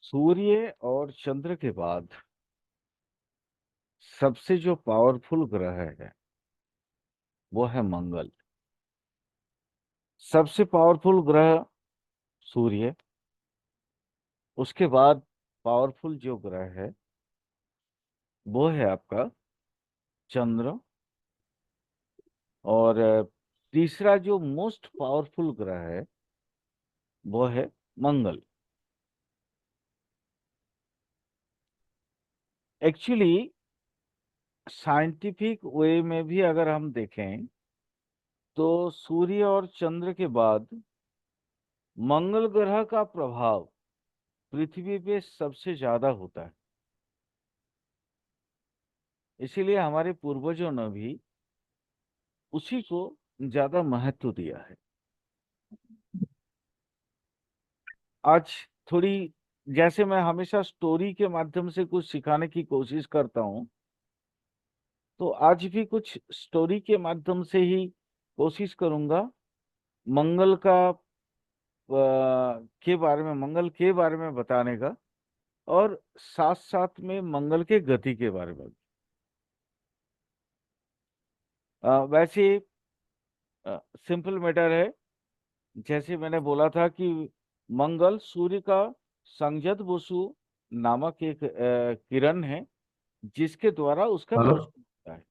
सूर्य और चंद्र के बाद सबसे जो पावरफुल ग्रह है वो है मंगल। सबसे पावरफुल ग्रह सूर्य, उसके बाद पावरफुल जो ग्रह है वो है आपका चंद्र, और तीसरा जो मोस्ट पावरफुल ग्रह है वो है मंगल। एक्चुअली साइंटिफिक वे में भी अगर हम देखें तो सूर्य और चंद्र के बाद मंगल ग्रह का प्रभाव पृथ्वी पे सबसे ज्यादा होता है। इसीलिए हमारे पूर्वजों ने भी उसी को ज्यादा महत्व दिया है। आज थोड़ी, जैसे मैं हमेशा स्टोरी के माध्यम से कुछ सिखाने की कोशिश करता हूँ, तो आज भी कुछ स्टोरी के माध्यम से ही कोशिश करूंगा मंगल का के बारे में, मंगल के बारे में बताने का, और साथ साथ में मंगल के गति के बारे में। वैसे सिंपल मैटर है। जैसे मैंने बोला था कि मंगल सूर्य का संजत बसु नामक एक किरण है जिसके द्वारा उसका हेलो। पोषण होता है,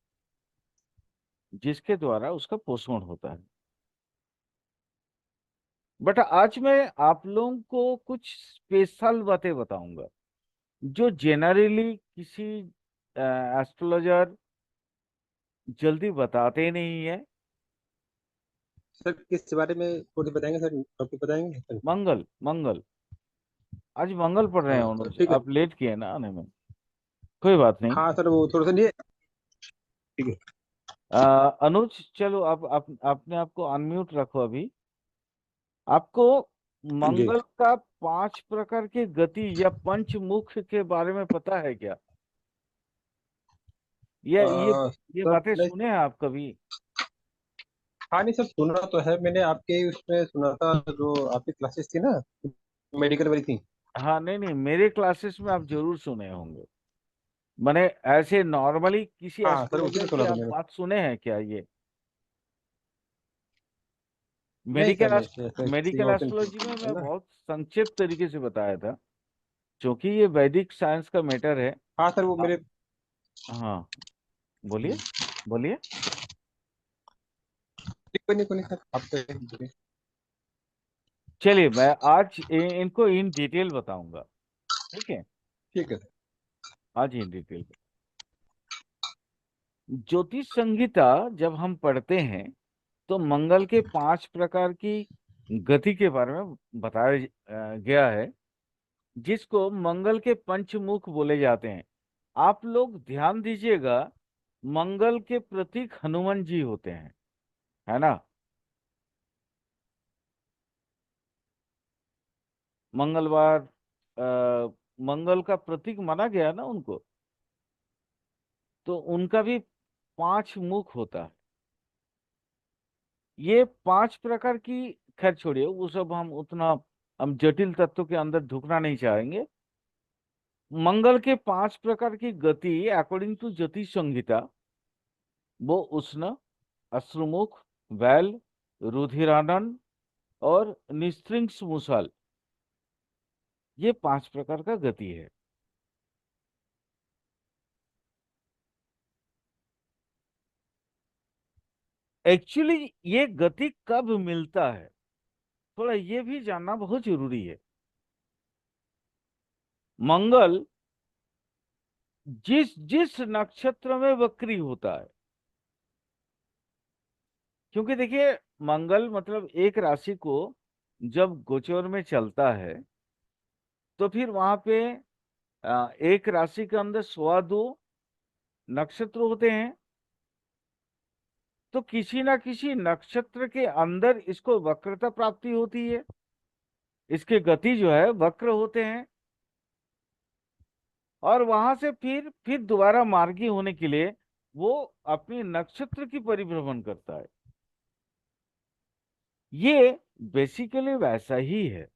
जिसके द्वारा उसका पोषण होता है। बट आज मैं आप लोगों को कुछ स्पेशल बातें बताऊंगा जो जनरली किसी एस्ट्रोलॉजर जल्दी बताते नहीं है। सर किस बारे में थोड़ी बताएंगे सर, टॉपिक बताएंगे सर? मंगल, मंगल। आज मंगल पढ़ रहे हैं हाँ सर अनुज, ठीक है। आप लेट किए ना आने में। कोई बात नहीं। हाँ सर वो थोड़ा सा नहीं। ठीक है। अनुज चलो, आप अपने आप को अनम्यूट रखो अभी। आपको जी। मंगल का 5 प्रकार के गति या पंचमुख के बारे में पता है क्या? ये सर बातें नहीं। सुने हैं आप कभी? हाँ नहीं सर, सुना तो है मैंने, आपके उसमें सुना था जो आपकी क्लासेस थी ना, मेडिकल वाली थी। हाँ, नहीं नहीं, मेरे क्लासेस में आप जरूर सुने होंगे। मैंने ऐसे नॉर्मली किसी हाँ सर उसी एस्ट्रोलॉजर में की सुना था आप मैंने। बात सुने हैं क्या? ये नहीं सर मेडिकल नहीं सर, किसी मेडिकल और से एस्ट्रोलॉजी में है मैं ना। बहुत संक्षिप्त तरीके से बताया था, क्योंकि ये वैदिक साइंस का मैटर है। हाँ सर वो आ- मेरे। हाँ, बोलिए, बोलिए। कोई नहीं सर, आप तो। चलिए, मैं आज इनको इन डिटेल बताऊंगा। ठीक है, ठीक है सर। आज इन डिटेल। ज्योतिष संहिता जब हम पढ़ते हैं तो मंगल के 5 प्रकार की गति के बारे में बताया गया है, जिसको मंगल के पंचमुख बोले जाते हैं। आप लोग ध्यान दीजिएगा, मंगल के प्रतीक हनुमान जी होते हैं, है ना? मंगलवार, मंगल का प्रतीक माना गया ना उनको, तो उनका भी 5 मुख होता है। ये 5 प्रकार की, खैर छोड़िए वो सब, हम जटिल तत्वों के अंदर ढुकना नहीं चाहेंगे। मंगल के 5 प्रकार की गति अकॉर्डिंग टू ज्योतिष संहिता, वो उष्ण, अश्रुमुख, वैल, रुधिरानन और निस्त्रिंश मुसल, ये 5 प्रकार का गति है। एक्चुअली ये गति कब मिलता है, थोड़ा ये भी जानना बहुत जरूरी है। मंगल जिस जिस नक्षत्र में वक्री होता है, क्योंकि देखिए मंगल मतलब एक राशि को जब गोचर में चलता है तो फिर वहां पे एक राशि के अंदर 102 नक्षत्र होते हैं। तो किसी ना किसी नक्षत्र के अंदर इसको वक्रता प्राप्ति होती है, इसके गति जो है वक्र होते हैं, और वहां से फिर दोबारा मार्गी होने के लिए वो अपनी नक्षत्र की परिभ्रमण करता है। ये बेसिकली वैसा ही है।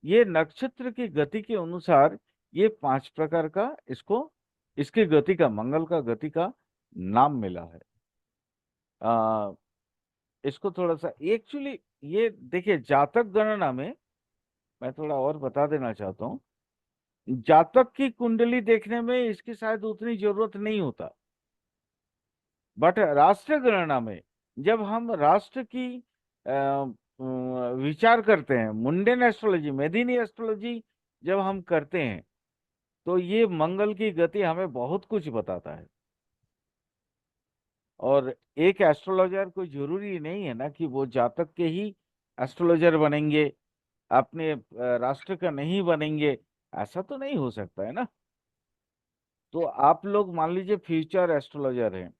ये नक्षत्र की गति के अनुसार ये 5 प्रकार का इसको इसकी गति का, मंगल का गति का नाम मिला है। आ, इसको थोड़ा सा एक्चुअली, ये देखिए जातक गणना में मैं थोड़ा और बता देना चाहता हूँ। जातक की कुंडली देखने में इसकी शायद उतनी जरूरत नहीं होता, बट राष्ट्र गणना में जब हम राष्ट्र की विचार करते हैं, मुंडेन एस्ट्रोलॉजी, मेदिनी एस्ट्रोलॉजी जब हम करते हैं, तो ये मंगल की गति हमें बहुत कुछ बताता है। और एक एस्ट्रोलॉजर कोई जरूरी नहीं है ना कि वो जातक के ही एस्ट्रोलॉजर बनेंगे, अपने राष्ट्र का नहीं बनेंगे, ऐसा तो नहीं हो सकता है ना। तो आप लोग मान लीजिए फ्यूचर एस्ट्रोलॉजर हैं,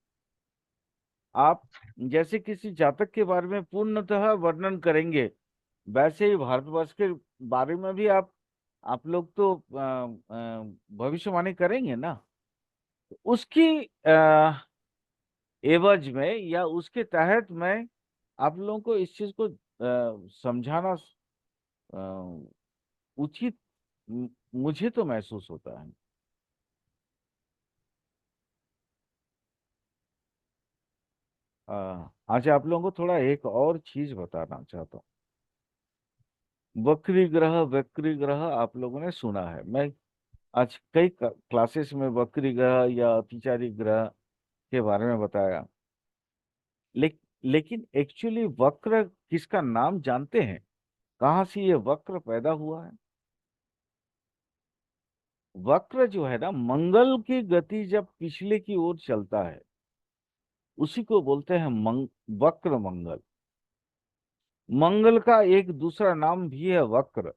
आप जैसे किसी जातक के बारे में पूर्णतः वर्णन करेंगे, वैसे ही भारतवर्ष के बारे में भी आप लोग तो भविष्यवाणी करेंगे ना। उसकी एवज में या उसके तहत मैं आप लोगों को इस चीज को समझाना अ, उचित मुझे तो महसूस होता है। आज आप लोगों को थोड़ा एक और चीज बताना चाहता हूँ। वक्री ग्रह आप लोगों ने सुना है, मैं आज कई क्लासेस में वक्री ग्रह या अतिचारी ग्रह के बारे में बताया। लेकिन एक्चुअली वक्र किसका नाम जानते हैं? कहाँ से ये वक्र पैदा हुआ है? वक्र जो है ना, मंगल की गति जब पिछले की ओर चलता है, उसी को बोलते हैं वक्र मंगल। मंगल का एक दूसरा नाम भी है वक्र।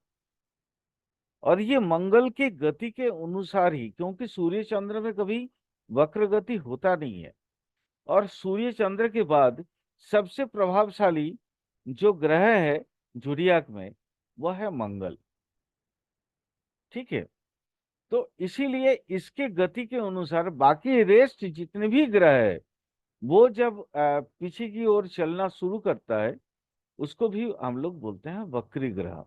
और ये मंगल के गति के अनुसार ही, क्योंकि सूर्य चंद्र में कभी वक्र गति होता नहीं है, और सूर्य चंद्र के बाद सबसे प्रभावशाली जो ग्रह है जुडियाक में, वह है मंगल। ठीक है। तो इसीलिए इसके गति के अनुसार बाकी रेस्ट जितने भी ग्रह है, वो जब पीछे की ओर चलना शुरू करता है, उसको भी हम लोग बोलते हैं वक्री ग्रह।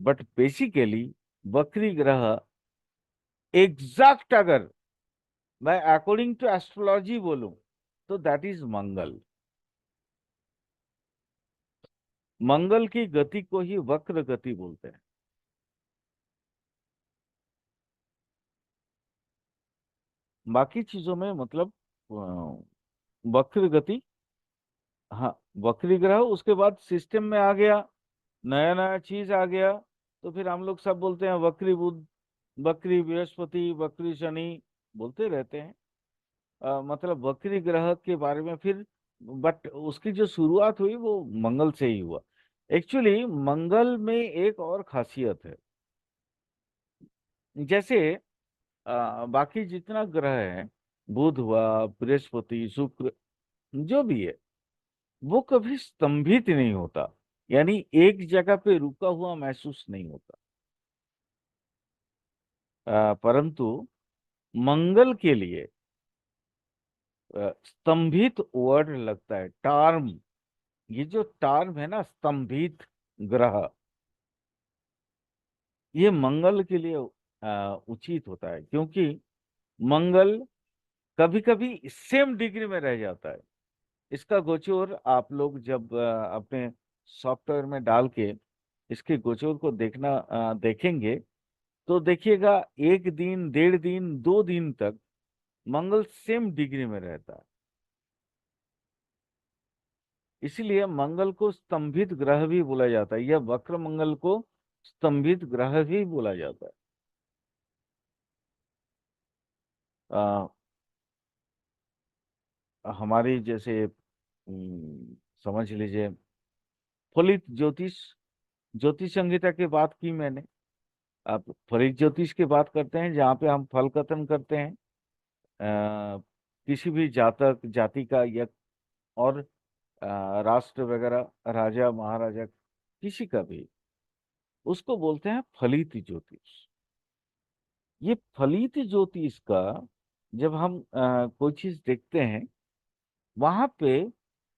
बट बेसिकली वक्री ग्रह एग्जैक्ट अगर मैं अकॉर्डिंग टू एस्ट्रोलॉजी बोलूं, तो दैट इज मंगल। मंगल की गति को ही वक्र गति बोलते हैं। बाकी चीजों में मतलब वक्र गति, हाँ, वक्री ग्रह उसके बाद सिस्टम में आ गया, नया नया चीज आ गया, तो फिर हम लोग सब बोलते हैं वक्री बुध, वक्री बृहस्पति, वक्री शनि, बोलते रहते हैं। मतलब वक्री ग्रह के बारे में फिर, बट उसकी जो शुरुआत हुई वो मंगल से ही हुआ। एक्चुअली मंगल में एक और खासियत है। जैसे बाकी जितना ग्रह है, बुध हुआ, बृहस्पति, शुक्र, जो भी है, वो कभी स्तंभित नहीं होता, यानी एक जगह पे रुका हुआ महसूस नहीं होता। परंतु मंगल के लिए स्तंभित वर्ड लगता है, टार्म। ये जो टार्म है ना, स्तंभित ग्रह, ये मंगल के लिए उचित होता है, क्योंकि मंगल कभी कभी सेम डिग्री में रह जाता है। इसका गोचर आप लोग जब अपने सॉफ्टवेयर में डाल के इसके गोचर को देखेंगे, तो देखिएगा 1 दिन, 1.5 दिन, 2 दिन तक मंगल सेम डिग्री में रहता है। इसीलिए मंगल को स्तंभित ग्रह भी बोला जाता है, या वक्र मंगल को स्तंभित ग्रह भी बोला जाता है। आ, हमारी जैसे समझ लीजिए फलित ज्योतिष, ज्योतिष संहिता की बात की मैंने। आप फलित ज्योतिष की बात करते हैं, जहाँ पे हम फल कथन करते हैं किसी भी जातक जाति का, या और राष्ट्र वगैरह, राजा महाराजा किसी का भी, उसको बोलते हैं फलित ज्योतिष। ये फलित ज्योतिष का जब हम कोई चीज देखते हैं, वहां पे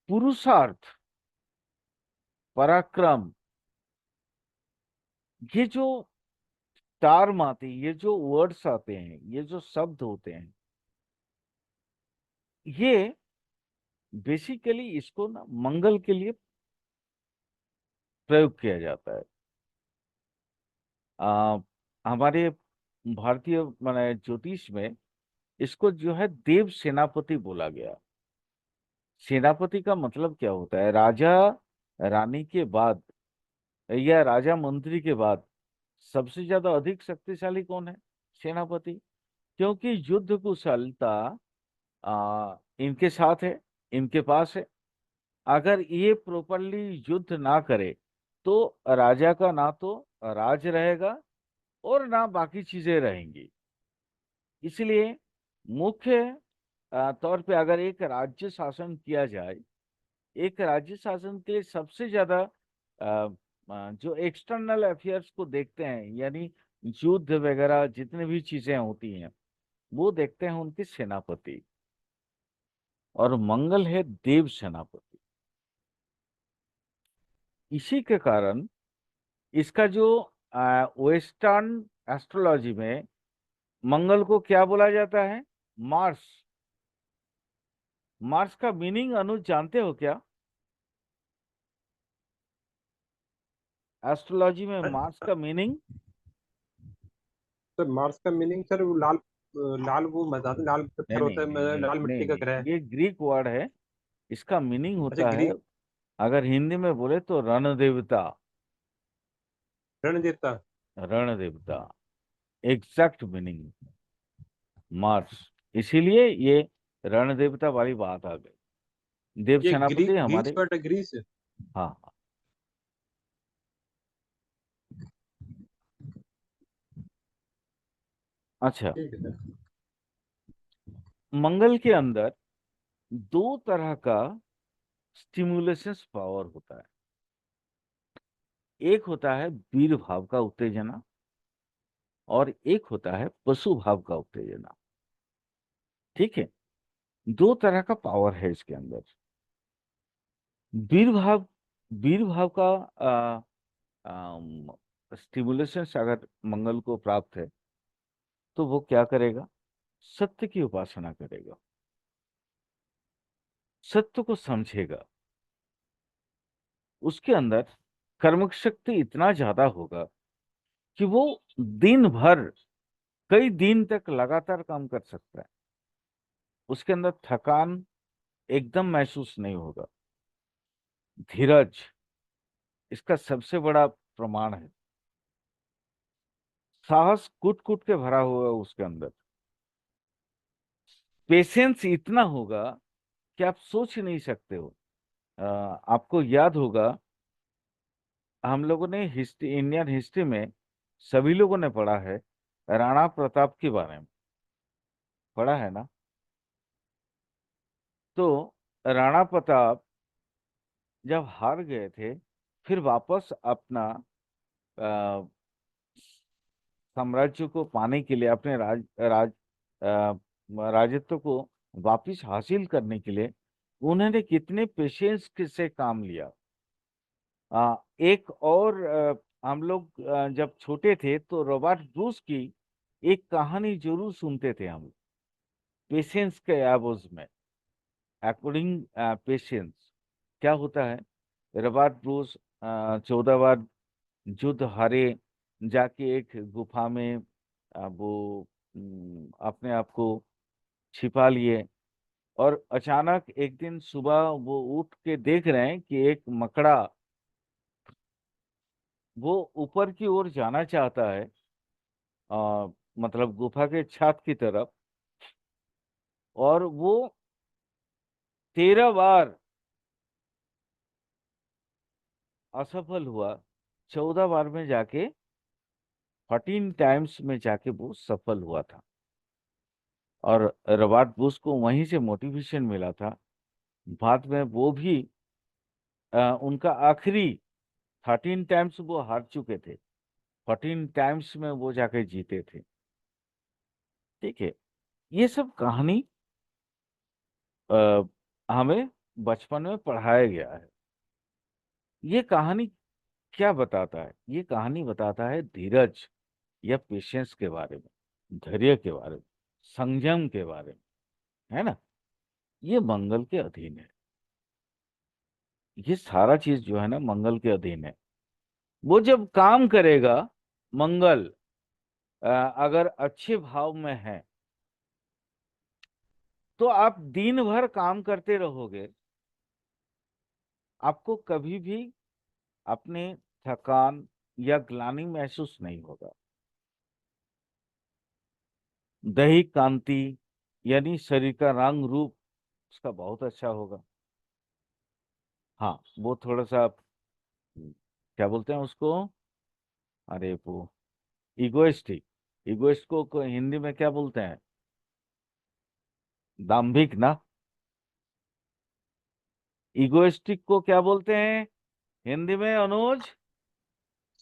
पुरुषार्थ, पराक्रम, ये जो टर्म आती है, ये जो वर्ड्स आते हैं, ये जो शब्द होते हैं, ये बेसिकली इसको ना मंगल के लिए प्रयोग किया जाता है। आ, हमारे भारतीय माने ज्योतिष में इसको जो है देव सेनापति बोला गया। सेनापति का मतलब क्या होता है? राजा रानी के बाद या राजा मंत्री के बाद सबसे ज्यादा अधिक शक्तिशाली कौन है? सेनापति। क्योंकि युद्ध कुशलता इनके साथ है, इनके पास है। अगर ये प्रॉपरली युद्ध ना करे तो राजा का ना तो राज रहेगा और ना बाकी चीजें रहेंगी। इसलिए मुख्य तौर पे अगर एक राज्य शासन किया जाए, एक राज्य शासन के लिए सबसे ज्यादा जो एक्सटर्नल अफेयर्स को देखते हैं, यानी युद्ध वगैरह जितनी भी चीजें होती हैं वो देखते हैं उनके सेनापति, और मंगल है देव सेनापति। इसी के कारण इसका जो वेस्टर्न एस्ट्रोलॉजी में मंगल को क्या बोला जाता है? मार्स। मार्स का मीनिंग अनुज जानते हो क्या? एस्ट्रोलॉजी में मार्स का मीनिंग? सर मार्स का मीनिंग सर वो लाल, लाल वो मैदान लाल नहीं पत्थर नहीं होता है, नहीं नहीं लाल नहीं मिट्टी का नहीं, ग्रह। ये ग्रीक वर्ड है। इसका मीनिंग अच्छा होता है, ग्रीक। अगर हिंदी में बोले तो रण देवता। रण देवता। रण देवता एग्जैक्ट मीनिंग मार्स। इसीलिए ये रण देवता वाली बात आ गई। देव ये सेनापति ग्रीस हमारे। वर्ड है, ग्रीस। हाँ हाँ। अच्छा, ठीक है सर। मंगल के अंदर दो तरह का स्टिमुलेशन पावर होता है। एक होता है वीर भाव का उत्तेजना और एक होता है पशु भाव का उत्तेजना। ठीक है, दो तरह का पावर है इसके अंदर। वीर भाव, वीर भाव का स्टिमुलेशन अगर मंगल को प्राप्त है तो वो क्या करेगा? सत्य की उपासना करेगा, सत्य को समझेगा। उसके अंदर कर्मक शक्ति इतना ज्यादा होगा कि वो दिन भर, कई दिन तक लगातार काम कर सकता है। उसके अंदर थकान एकदम महसूस नहीं होगा। धीरज इसका सबसे बड़ा प्रमाण है। साहस कूट कूट के भरा हुआ है उसके अंदर। पेशेंस इतना होगा कि आप सोच नहीं सकते हो। आपको याद होगा, हम लोगों ने हिस्ट्री, इंडियन हिस्ट्री में सभी लोगों ने पढ़ा है राणा प्रताप के बारे में, पढ़ा है ना? तो राणा प्रताप जब हार गए थे, फिर वापस अपना अ, साम्राज्य को पाने के लिए, अपने राजत्व को वापस हासिल करने के लिए उन्होंने कितने पेशेंस से काम लिया। एक और हम लोग जब छोटे थे तो रॉबर्ट ब्रूस की एक कहानी जरूर सुनते थे हम, पेशेंस के एवज में, अकॉर्डिंग पेशेंस क्या होता है। रॉबर्ट ब्रूस 14 बार युद्ध हारे, जाके एक गुफा में वो अपने आप को छिपा लिए, और अचानक एक दिन सुबह वो उठ के देख रहे हैं कि एक मकड़ा वो ऊपर की ओर जाना चाहता है, आ, मतलब गुफा के छत की तरफ, और वो 13 बार असफल हुआ। 14 बार में जाके 14 टाइम्स में जाके वो सफल हुआ था। और रॉबर्ट बुश को वहीं से मोटिवेशन मिला था। बाद में वो भी उनका आखिरी 13 टाइम्स वो हार चुके थे, 14 टाइम्स में वो जाके जीते थे। ठीक है, ये सब कहानी हमें बचपन में पढ़ाया गया है। ये कहानी क्या बताता है? ये कहानी बताता है धीरज या पेशेंस के बारे में, धैर्य के बारे में, संयम के बारे में, है ना। ये मंगल के अधीन है। ये सारा चीज जो है ना मंगल के अधीन है। वो जब काम करेगा, मंगल अगर अच्छे भाव में है तो आप दिन भर काम करते रहोगे, आपको कभी भी अपने थकान या ग्लानि महसूस नहीं होगा। दैहिक कांति यानी शरीर का रंग रूप उसका बहुत अच्छा होगा। हाँ, वो थोड़ा सा क्या बोलते हैं उसको, अरे वो इगोइस्टिक। इगोइस्ट को हिंदी में क्या बोलते हैं? दाम्भिक ना। इगोइस्टिक को क्या बोलते हैं हिंदी में अनुज?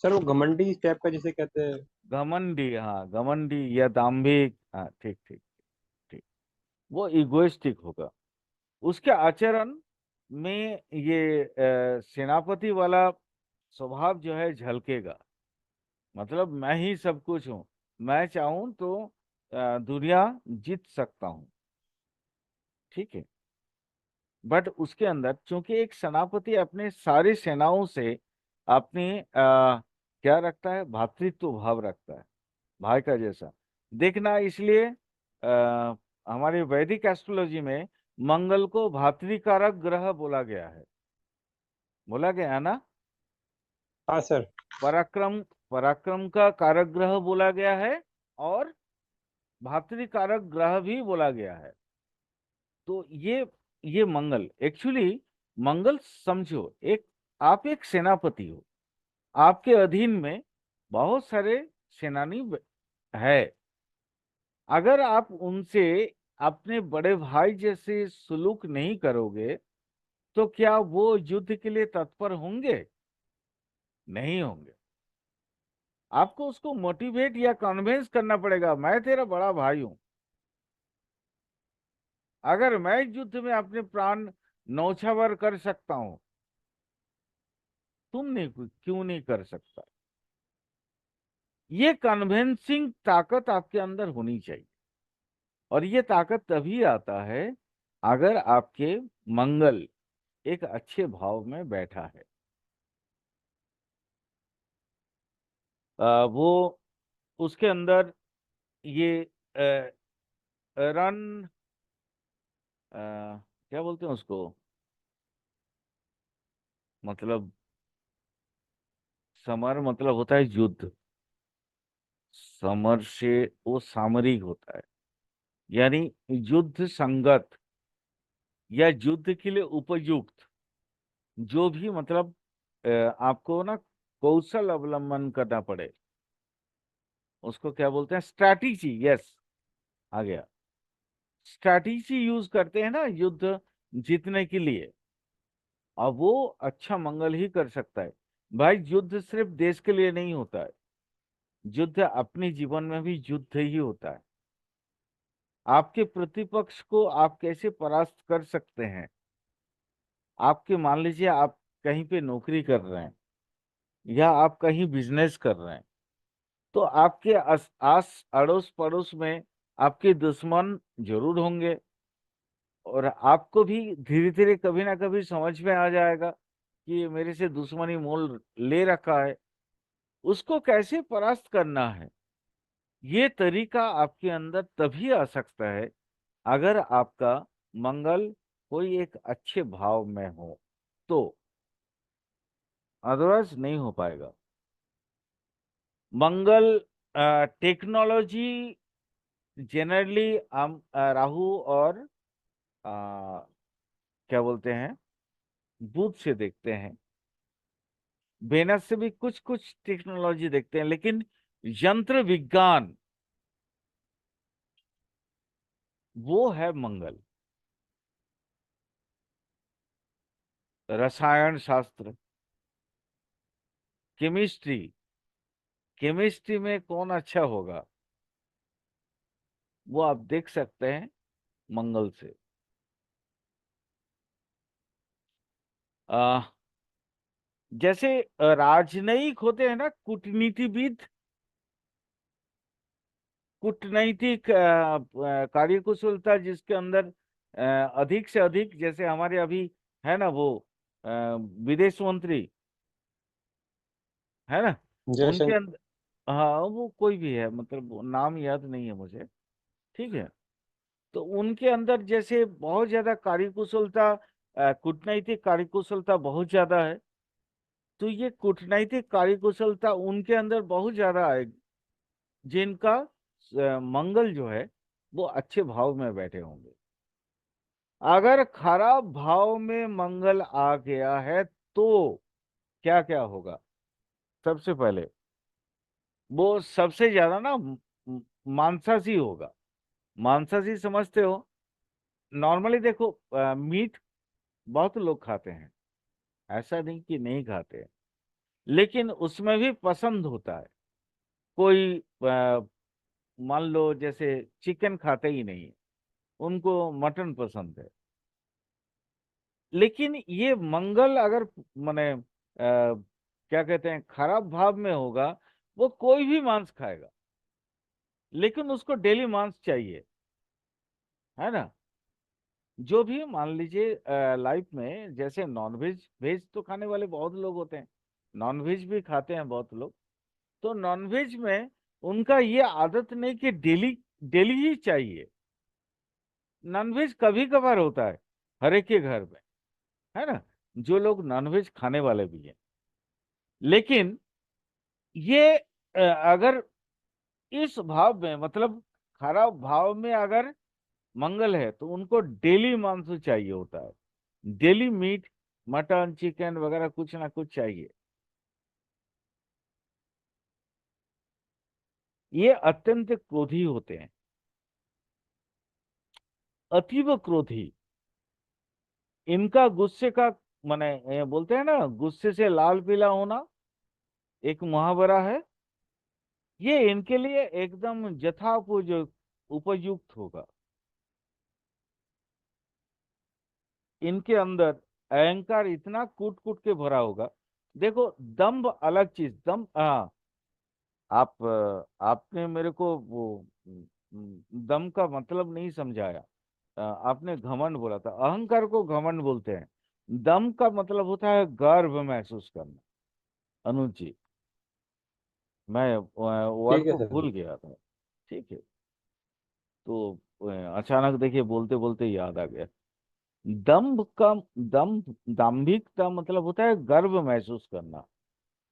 सर वो घमंडी टाइप का जिसे कहते हैं। घमंडी, हाँ घमंडी या दाम्भिक, हाँ ठीक ठीक ठीक। वो इगोइस्टिक होगा। उसके आचरण में ये सेनापति वाला स्वभाव जो है झलकेगा। मतलब मैं ही सब कुछ हूँ, मैं चाहूं तो दुनिया जीत सकता हूँ। ठीक है। बट उसके अंदर चूंकि एक सेनापति अपने सारी सेनाओं से अपने क्या रखता है, भ्रातृत्व भाव रखता है, भाई का जैसा देखना। इसलिए हमारी वैदिक एस्ट्रोलॉजी में मंगल को भातृकारक ग्रह बोला गया है। बोला गया है ना। हाँ सर। पराक्रम, पराक्रम का कारक ग्रह बोला गया है, और भातृकारक ग्रह भी बोला गया है। तो ये मंगल एक्चुअली, मंगल समझो एक, आप एक सेनापति हो, आपके अधीन में बहुत सारे सेनानी है। अगर आप उनसे अपने बड़े भाई जैसे सुलूक नहीं करोगे तो क्या वो युद्ध के लिए तत्पर होंगे? नहीं होंगे। आपको उसको मोटिवेट या कन्विंस करना पड़ेगा, मैं तेरा बड़ा भाई हूं। अगर मैं युद्ध में अपने प्राण न्यौछावर कर सकता हूं, तुम नहीं, क्यों नहीं कर सकता? ये कन्विंसिंग ताकत आपके अंदर होनी चाहिए। और ये ताकत तभी आता है अगर आपके मंगल एक अच्छे भाव में बैठा है। वो उसके अंदर ये रन, क्या बोलते हैं उसको, मतलब समर मतलब होता है युद्ध। समर से वो सामरिक होता है, यानी युद्ध संगत या युद्ध के लिए उपयुक्त जो भी, मतलब आपको ना कौशल अवलंबन करना पड़े, उसको क्या बोलते हैं, स्ट्रैटेजी। यस, आ गया। स्ट्रैटेजी यूज करते हैं ना युद्ध जीतने के लिए, और वो अच्छा मंगल ही कर सकता है। भाई युद्ध सिर्फ देश के लिए नहीं होता है, युद्ध अपने जीवन में भी युद्ध ही होता है। आपके प्रतिपक्ष को आप कैसे परास्त कर सकते हैं? आपके मान लीजिए आप कहीं पे नौकरी कर रहे हैं या आप कहीं बिजनेस कर रहे हैं, तो आपके आस अड़ोस पड़ोस में आपके दुश्मन जरूर होंगे, और आपको भी धीरे धीरे कभी ना कभी समझ में आ जाएगा कि ये मेरे से दुश्मनी मोल ले रखा है। उसको कैसे परास्त करना है, ये तरीका आपके अंदर तभी आ सकता है अगर आपका मंगल कोई एक अच्छे भाव में हो, तो अदरवाइज नहीं हो पाएगा। मंगल टेक्नोलॉजी जनरली हम राहु और क्या बोलते हैं, बुध से देखते हैं। वेनस से भी कुछ कुछ टेक्नोलॉजी देखते हैं, लेकिन यंत्र विज्ञान वो है मंगल। रसायन शास्त्र, केमिस्ट्री, केमिस्ट्री में कौन अच्छा होगा वो आप देख सकते हैं मंगल से। आ, जैसे राजनयिक होते हैं ना, कूटनीतिविद, कूटनैतिक कार्यकुशलता जिसके अंदर अधिक से अधिक, जैसे हमारे अभी है ना वो अ, विदेश मंत्री है ना, उनके जयशंकर। अंदर, हाँ वो कोई भी है, मतलब वो नाम याद नहीं है मुझे, ठीक है। तो उनके अंदर जैसे बहुत ज्यादा कार्यकुशलता, कूटनैतिक कार्यकुशलता बहुत ज्यादा है। तो ये कूटनैतिक कार्यकुशलता उनके अंदर बहुत ज्यादा है, जिनका मंगल जो है वो अच्छे भाव में बैठे होंगे। अगर खराब भाव में मंगल आ गया है तो क्या क्या होगा? सबसे पहले वो सबसे ज्यादा ना मांसाशी होगा। मांसाशी समझते हो? नॉर्मली देखो, मीट बहुत लोग खाते हैं, ऐसा नहीं कि नहीं खाते हैं, लेकिन उसमें भी पसंद होता है। कोई मान लो जैसे चिकन खाते ही नहीं है, उनको मटन पसंद है। लेकिन ये मंगल अगर माने क्या कहते हैं खराब भाव में होगा, वो कोई भी मांस खाएगा, लेकिन उसको डेली मांस चाहिए, है ना। जो भी मान लीजिए लाइफ में, जैसे नॉनवेज वेज तो खाने वाले बहुत लोग होते हैं, नॉनवेज भी खाते हैं बहुत लोग। तो नॉनवेज में उनका ये आदत नहीं कि डेली डेली ही चाहिए। नॉनवेज कभी कभार होता है हर एक के घर में, है ना, जो लोग नॉनवेज खाने वाले भी हैं। लेकिन ये अगर इस भाव में, मतलब खराब भाव में अगर मंगल है, तो उनको डेली मांस चाहिए होता है, डेली मीट, मटन चिकन वगैरह कुछ ना कुछ चाहिए। ये अत्यंत क्रोधी होते हैं, अतीव क्रोधी। इनका गुस्से का माने बोलते हैं ना, गुस्से से लाल पीला होना, एक मुहावरा है। ये इनके लिए एकदम यथापयोजक उपयुक्त होगा। इनके अंदर अहंकार इतना कूट कूट के भरा होगा। देखो, दम्भ अलग चीज, दम, हाँ, आपने मेरे को वो दम का मतलब नहीं समझाया। आपने घमंड बोला था, अहंकार को घमंड बोलते हैं। दम का मतलब होता है गर्व महसूस करना। अनुज जी, मैं वर्ड ठीक है को सर। भूल गया था, ठीक है। तो अचानक देखिए बोलते बोलते याद आ गया। दम्भ का, दम, दाम्भिक का मतलब होता है गर्व महसूस करना।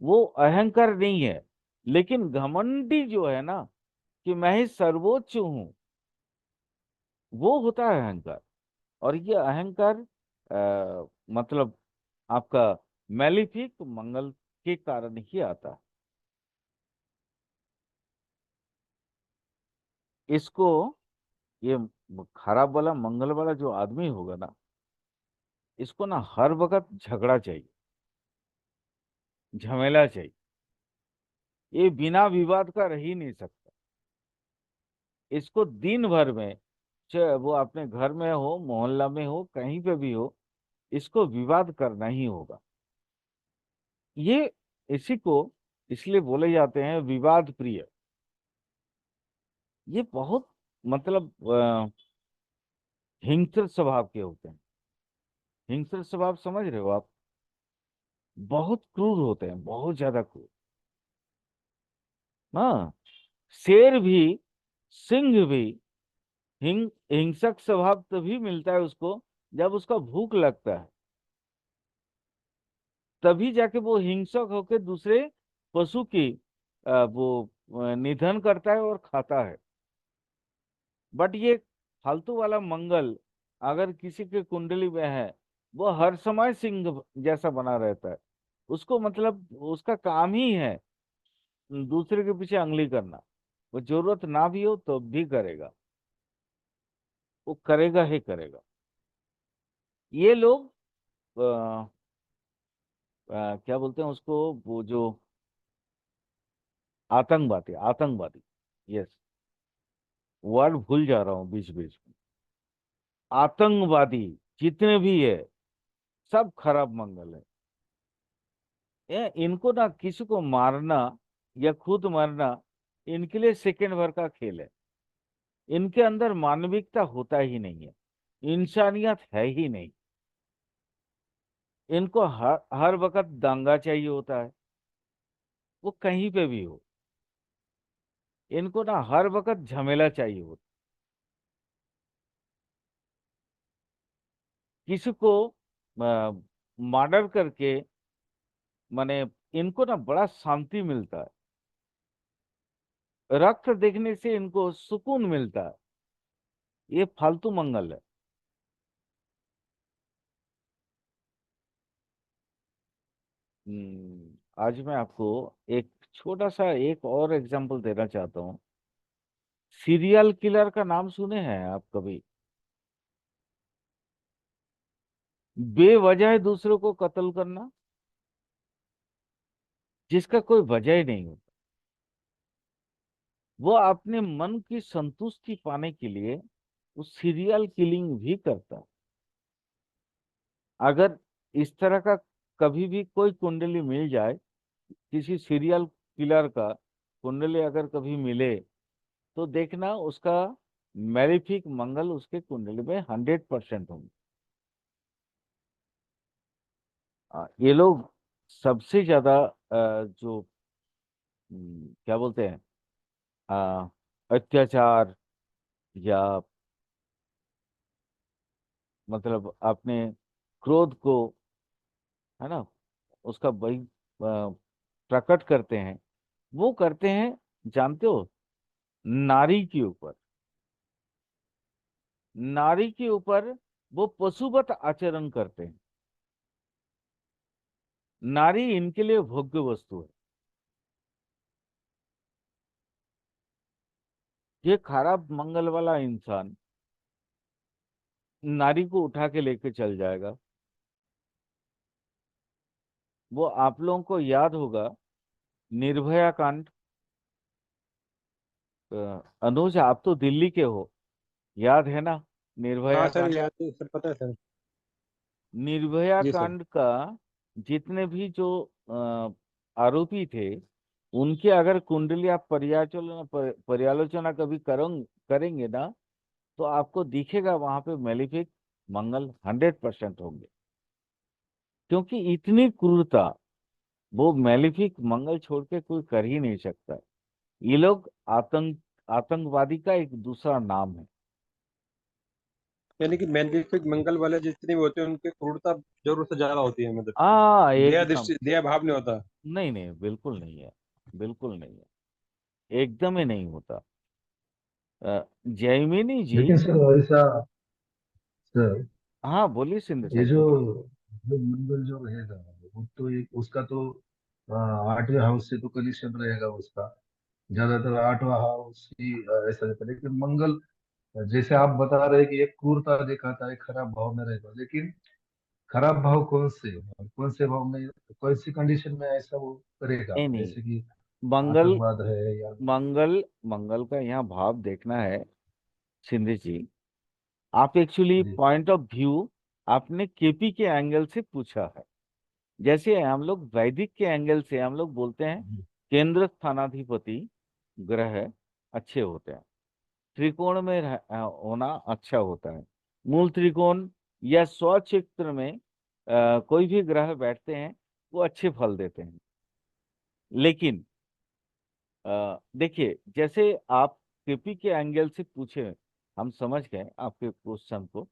वो अहंकार नहीं है। लेकिन घमंडी जो है ना, कि मैं ही सर्वोच्च हूं, वो होता है अहंकार। और ये अहंकार मतलब आपका मैलिफिक मंगल के कारण ही आता है। इसको, ये खराब वाला मंगल वाला जो आदमी होगा ना, इसको ना हर वक्त झगड़ा चाहिए, झमेला चाहिए। ये बिना विवाद का रह ही नहीं सकता। इसको दिन भर में, चाहे वो अपने घर में हो, मोहल्ला में हो, कहीं पे भी हो, इसको विवाद करना ही होगा। ये इसी को इसलिए बोले जाते हैं विवाद प्रिय। ये बहुत मतलब हिंसक स्वभाव के होते हैं। हिंसक स्वभाव समझ रहे हो आप? बहुत क्रूर होते हैं, बहुत ज्यादा क्रूर। हाँ, शेर भी, सिंह भी हिंसक स्वभाव तभी मिलता है उसको जब उसका भूख लगता है। तभी जाके वो हिंसक होकर दूसरे पशु की वो निधन करता है और खाता है। बट ये फालतू वाला मंगल अगर किसी के कुंडली में है, वो हर समय सिंह जैसा बना रहता है। उसको मतलब उसका काम ही है दूसरे के पीछे अंगली करना। वो जरूरत ना भी हो तो भी करेगा, वो करेगा ही करेगा। ये लोग क्या बोलते हैं उसको, वो जो आतंकवादी, आतंकवादी, यस, वर्ड भूल जा रहा हूँ बीच बीच में। आतंकवादी जितने भी है, सब खराब मंगल है। इनको ना किसी को मारना या खुद मरना इनके लिए सेकंड भर का खेल है। इनके अंदर मानविकता होता ही नहीं है, इंसानियत है ही नहीं। इनको हर वक्त दंगा चाहिए होता है, वो कहीं पे भी हो। इनको ना हर वक्त झमेला चाहिए होता। किसी को मर्डर करके माने इनको ना बड़ा शांति मिलता है। रक्त देखने से इनको सुकून मिलता है। ये फालतू मंगल है। आज मैं आपको एक छोटा सा एक और एग्जांपल देना चाहता हूँ। सीरियल किलर का नाम सुने हैं आप कभी? बेवजह दूसरों को कत्ल करना, जिसका कोई वजह ही नहीं होता। वो अपने मन की संतुष्टि पाने के लिए वो सीरियल किलिंग भी करता है। अगर इस तरह का कभी भी कोई कुंडली मिल जाए, किसी सीरियल किलर का कुंडली अगर कभी मिले, तो देखना उसका मैलिफिक मंगल उसके कुंडली में 100% होंगे। ये लोग सबसे ज्यादा जो क्या बोलते हैं, अ, अत्याचार या मतलब अपने क्रोध को, है ना, उसका वही प्रकट करते हैं। वो करते हैं, जानते हो, नारी के ऊपर। नारी के ऊपर वो पशुवत आचरण करते हैं। नारी इनके लिए भोग्य वस्तु है। ये खराब मंगल वाला इंसान नारी को उठा के लेके चल जाएगा। वो आप लोगों को याद होगा, निर्भया कांड। अनुज, आप तो दिल्ली के हो, याद है ना हाँ निर्भया सर, कांड? याद है सर, पता है सर। निर्भया जी सर। कांड का जितने भी जो आरोपी थे, उनकी अगर कुंडली आप पर्यालोचना कभी करेंगे ना, तो आपको दिखेगा वहां पे मेलिफिक मंगल 100% होंगे। क्योंकि इतनी क्रूरता वो मेलिफिक मंगल छोड़ के कोई कर ही नहीं सकता। ये लोग आतंकवादी का एक दूसरा नाम है। यानी कि मैग्निफिक मंगल वाले जितने भी होते हैं उनकी क्रूरता जरूर से ज्यादा होती है, मतलब कि दया एकदम। दृष्टि, दया भाव नहीं होता। नहीं नहीं, बिल्कुल नहीं है। बिल्कुल नहीं है, एकदम ही नहीं होता। जैमिनी जी। लेकिन सर ऐसा, सर हाँ बोलिए सिंधु ये सर, जो बोलिए। जो मंगल जो रहेगा, वो तो एक उसका तो 8वें हाउस से तो कनेक्शन रहेगा उसका। ज्यादातर 8वां हाउस ही ऐसा रहता है। लेकिन मंगल जैसे आप बता रहे हैं कि एक क्रूरता दिखाता है, खराब भाव में रहता है, लेकिन खराब भाव कौन से भाव में, कौन सी कंडीशन में ऐसा वो करेगा, नहीं नहीं, जैसे कि मंगल आतंकवाद है या। मंगल मंगल का यहाँ भाव देखना है सिंधु जी। आप एक्चुअली जी। पॉइंट ऑफ व्यू आपने केपी के एंगल से पूछा है। जैसे हम लोग वैदिक के एंगल से हम लोग बोलते हैं, जी। केंद्र स्थानाधिपति ग्रह अच्छे होते हैं, त्रिकोण में होना अच्छा होता है। मूल त्रिकोण या स्वक्षेत्र में कोई भी ग्रह बैठते हैं, वो अच्छे फल देते हैं। लेकिन देखिए, जैसे आप केपी के एंगल से पूछे, हम समझ गए आपके क्वेश्चन को।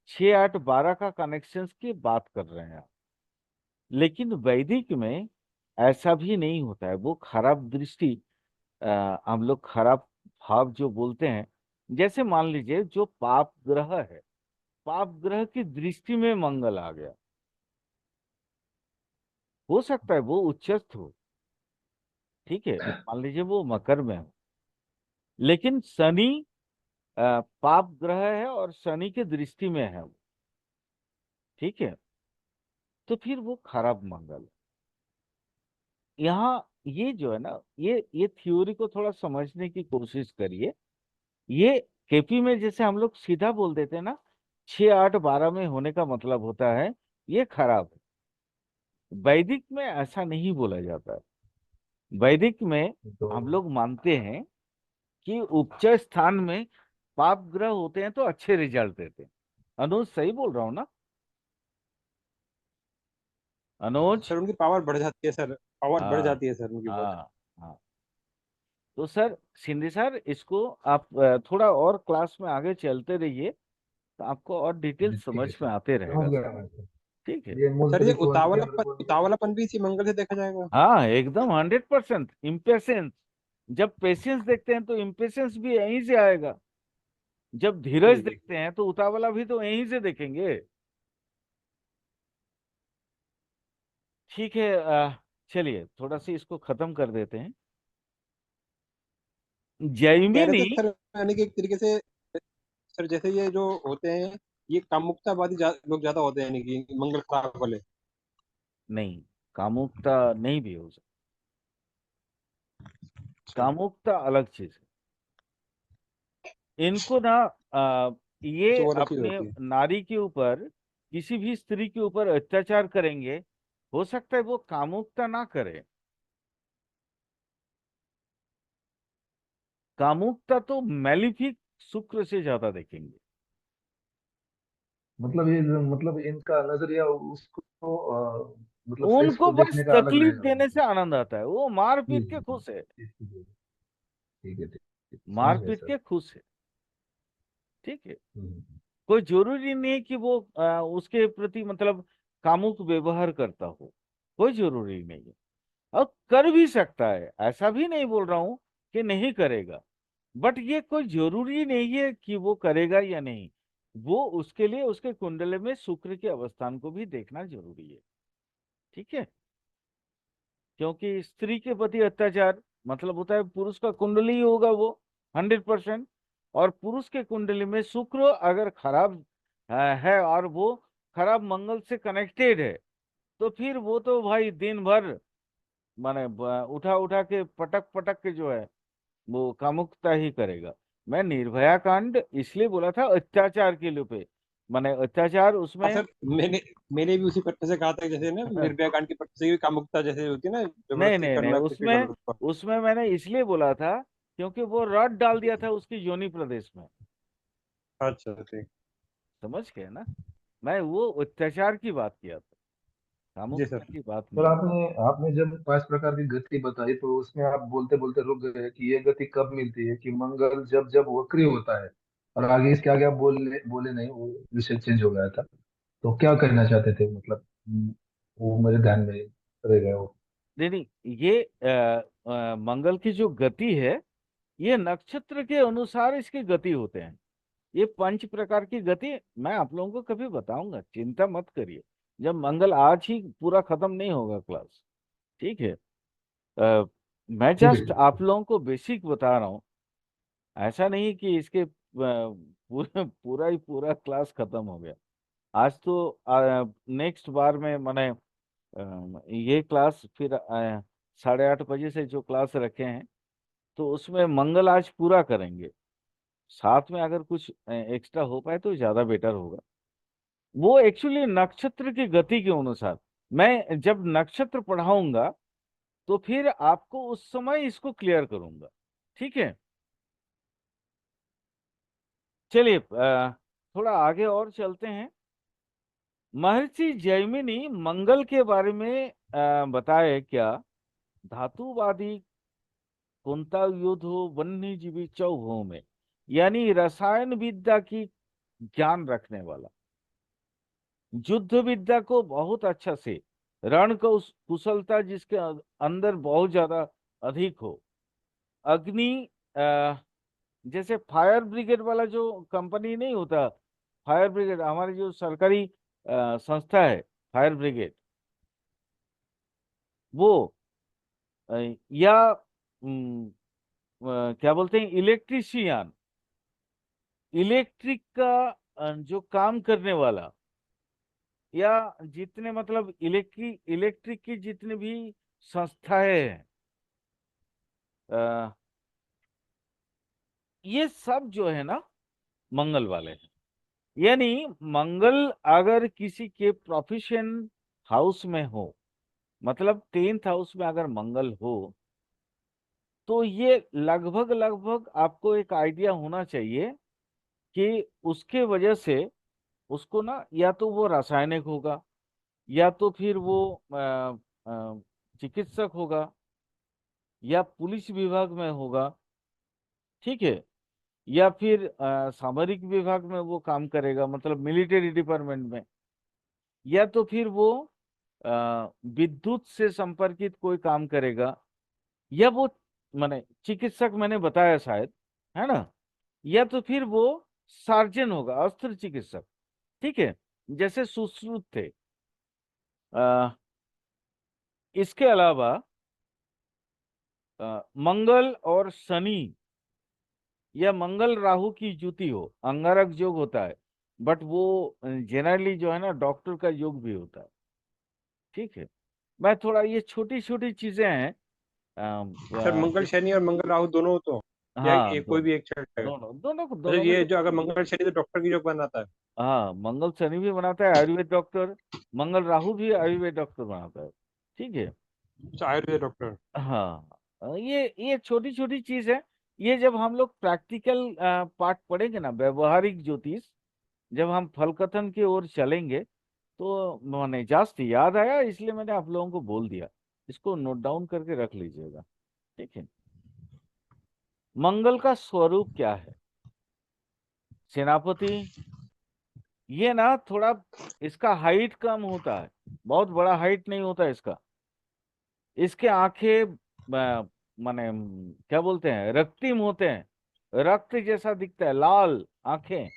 6 8 12 का कनेक्शंस की बात कर रहे हैं आप। लेकिन वैदिक में ऐसा भी नहीं होता है। वो खराब दृष्टि, हम लोग खराब भाव जो बोलते हैं, जैसे मान लीजिए जो पाप ग्रह है, पाप ग्रह की दृष्टि में मंगल आ गया, हो सकता है वो उच्चस्थ हो, ठीक है, मान लीजिए वो मकर में हो, लेकिन शनि पाप ग्रह है और शनि की दृष्टि में है वो, ठीक है, तो फिर वो खराब मंगल है। यहाँ ये जो है ना, ये थ्योरी को थोड़ा समझने की कोशिश करिए। ये केपी में जैसे हम लोग सीधा बोल देते हैं ना, 6 8 12 में होने का मतलब होता है ये खराब है। वैदिक में ऐसा नहीं बोला जाता है। वैदिक में तो हम लोग मानते हैं कि उच्च स्थान में पाप ग्रह होते हैं तो अच्छे रिजल्ट देते हैं। अनुज सही बोल रहा हूँ ना? अनुज। सर उनकी पावर बढ़ जाती है सर, पावर बढ़ हाँ जाती है सर उनकी बहुत। हाँ हाँ। तो सर शिंदे सर, इसको आप थोड़ा और क्लास में आगे चलते रहिए, तो आपको और डिटेल ठीक समझ है में सर, आते समझ रहेगा सर। गया मैं सर। ठीक है। ये मूल सर ये त्रिकोण केंद्र कोण भी। उतावलापन भी इसी मंगल से देखा जाएगा। हाँ एकदम 100%। इम्पेशेंस, जब पेशेंस देखते हैं तो इम्पेशेंस भी यहीं से आएगा। जब धीरज जी जी। देखते हैं तो उतावला भी तो यहीं से देखेंगे। ठीक है, चलिए थोड़ा सा इसको खत्म कर देते हैं। कह रहे जैमिनी। थे सर, यानी कि एक तरीके से सर, जैसे ये जो होते हैं, ये कामुकतावादी लोग ज्यादा होते हैं, यानी कि मंगल खराब वाले। नहीं, कामुकता नहीं भी हो सकती। अच्छा। कामुकता अलग चीज है। इनको ना ये तो वो अलग चीज अपने होती है। नारी के ऊपर, किसी भी स्त्री के ऊपर अत्याचार करेंगे, हो सकता है वो कामुकता ना करे। कामुकता तो मैलिफिक शुक्र से ज्यादा देखेंगे। मतलब ये मतलब इनका नजरिया उसको मतलब सेक्स उनको को बस देखने का अलग तकलीफ रहेगा देने से उनका। आनंद आता है, वो मार जी पीट के जी जी। खुश है। ठीक है ठीक है, समझ मार गए पीट सर। के खुश है। ठीक है। हम्म। कोई जरूरी नहीं कि वो उसके प्रति मतलब कामुक व्यवहार करता हो। कोई जरूरी नहीं है। और कर भी सकता है, ऐसा भी नहीं बोल रहा हूं कि नहीं करेगा। बट ये कोई जरूरी नहीं है कि वो करेगा या नहीं। वो उसके लिए उसके कुंडले में शुक्र के अवस्थान को भी देखना जरूरी है। ठीक है। क्योंकि स्त्री के प्रति अत्याचार मतलब होता है पुरुष का कुंडली ही होगा वो, 100%। और पुरुष के कुंडली में शुक्र अगर खराब है और वो खराब मंगल से कनेक्टेड है, तो फिर वो तो भाई दिन भर माने उठा उठा के पटक पटक के जो है वो कामुकता ही करेगा। मैं निर्भया कांड इसलिए बोला था अत्याचार के लिए पे, माने अत्याचार हाँ उसमें। सर, मैंने मैंने भी उसी पट्टे से कहा था, जैसे ना निर्भया कांड के पट्टे से भी कामुकता जैसे होती है ना, नहीं जबरदस्ती नहीं नहीं, करना किसी उसमें गलत पर। उसमें मैंने इसलिए बोला था क्योंकि वो रॉड डाल दिया था उसकी योनि प्रदेश में। अच्छा ठीक। समझ गए ना? मैं वो अत्याचार की बात किया था, जी कामुकता सर। की बात सर नहीं। आपने आपने जब 5 प्रकार की गति बताई तो उसमें आप बोलते बोलते रुक गए कि ये गति कब मिलती है, कि मंगल जब जब वक्री होता है। और आगे इसके आगे आप बोले बोले नहीं, वो विषय चेंज हो गया था। तो क्या कहना चाहते थे मतलब? वो मेरे ध्यान में रह गया वो। नहीं नहीं, ये मंगल की जो गति है, ये नक्षत्र के अनुसार इसकी गति होते हैं। ये 5 प्रकार की गति मैं आप लोगों को कभी बताऊंगा, चिंता मत करिए। जब मंगल आज ही पूरा खत्म नहीं होगा क्लास। ठीक है। मैं ठीक है जस्ट ठीक आप है। लोगों को बेसिक बता रहा हूँ। ऐसा नहीं कि इसके पूरा पूरा ही पूरा क्लास खत्म हो गया। आज तो नेक्स्ट बार में मैंने ये क्लास फिर 8:30 बजे से जो क्लास रखे हैं, तो उसमें मंगल आज पूरा करेंगे। साथ में अगर कुछ एक्स्ट्रा हो पाए तो ज्यादा बेटर होगा। वो एक्चुअली नक्षत्र की गति के अनुसार, मैं जब नक्षत्र पढ़ाऊंगा तो फिर आपको उस समय इसको क्लियर करूंगा। ठीक है। चलिए थोड़ा आगे और चलते हैं। महर्षि जैमिनी मंगल के बारे में बताए क्या? धातुवादी कुंता युद्ध हो वन्य जीवी चौभो में, यानी रसायन विद्या की ज्ञान रखने वाला, युद्ध विद्या को बहुत अच्छा से, रण कुशलता जिसके अंदर बहुत ज्यादा अधिक हो, अग्नि अ, जैसे फायर ब्रिगेड वाला जो कंपनी नहीं होता, फायर ब्रिगेड हमारी जो सरकारी संस्था है, फायर ब्रिगेड, वो अ, या क्या बोलते हैं इलेक्ट्रीशियन, इलेक्ट्रिक का जो काम करने वाला, या जितने मतलब इलेक्ट्रिक की जितने भी संस्थाएं हैं, अ, ये सब जो है ना मंगल वाले हैं। यानी मंगल अगर किसी के प्रोफेशन हाउस में हो, मतलब 10th हाउस में अगर मंगल हो तो ये लगभग लगभग आपको एक आइडिया होना चाहिए कि उसके वजह से उसको ना या तो वो रासायनिक होगा, या तो फिर वो अ, चिकित्सक होगा, या पुलिस विभाग में होगा, ठीक है, या फिर सामरिक विभाग में वो काम करेगा, मतलब मिलिट्री डिपार्टमेंट में, या तो फिर वो अ, विद्युत से संपर्कित कोई काम करेगा, या वो माने चिकित्सक मैंने बताया शायद, है ना, या तो फिर वो सर्जन होगा, अस्त्र चिकित्सक, ठीक है, जैसे सुश्रुत थे। अ, इसके अलावा मंगल और शनि या मंगल राहु की युति हो, अंगारक योग होता है, बट वो जनरली जो है ना डॉक्टर का योग भी होता है, ठीक है। मैं थोड़ा ये छोटी छोटी चीजें हैं। सर मंगल शनि और मंगल राहु दोनों हो तो, या हाँ, एक कोई भी एक चलेगा? दोनों दोनों को अच्छा, दोनों में ये तो जो अगर मंगल शनि तो डॉक्टर की जो बनाता है। हाँ, मंगल शनि भी बनाता है आयुर्वेद डॉक्टर, मंगल राहु भी आयुर्वेद डॉक्टर बनाता है, ठीक है। अच्छा, आयुर्वेद डॉक्टर। हाँ, ये छोटी छोटी चीज है। ये जब हम लोग प्रैक्टिकल पार्ट पढ़ेंगे ना, व्यवहारिक ज्योतिष, जब हम फल कथन की ओर चलेंगे, तो मैंने जस्ट याद आया, इसलिए मैंने आप लोगों को बोल दिया। इसको नोट डाउन करके रख लीजिएगा, ठीक है। मंगल का स्वरूप क्या है? सेनापति। ये ना थोड़ा इसका हाइट कम होता है, बहुत बड़ा हाइट नहीं होता इसका। इसके आंखें माने क्या बोलते हैं, रक्तिम होते हैं, रक्त जैसा दिखता है, लाल आंखें।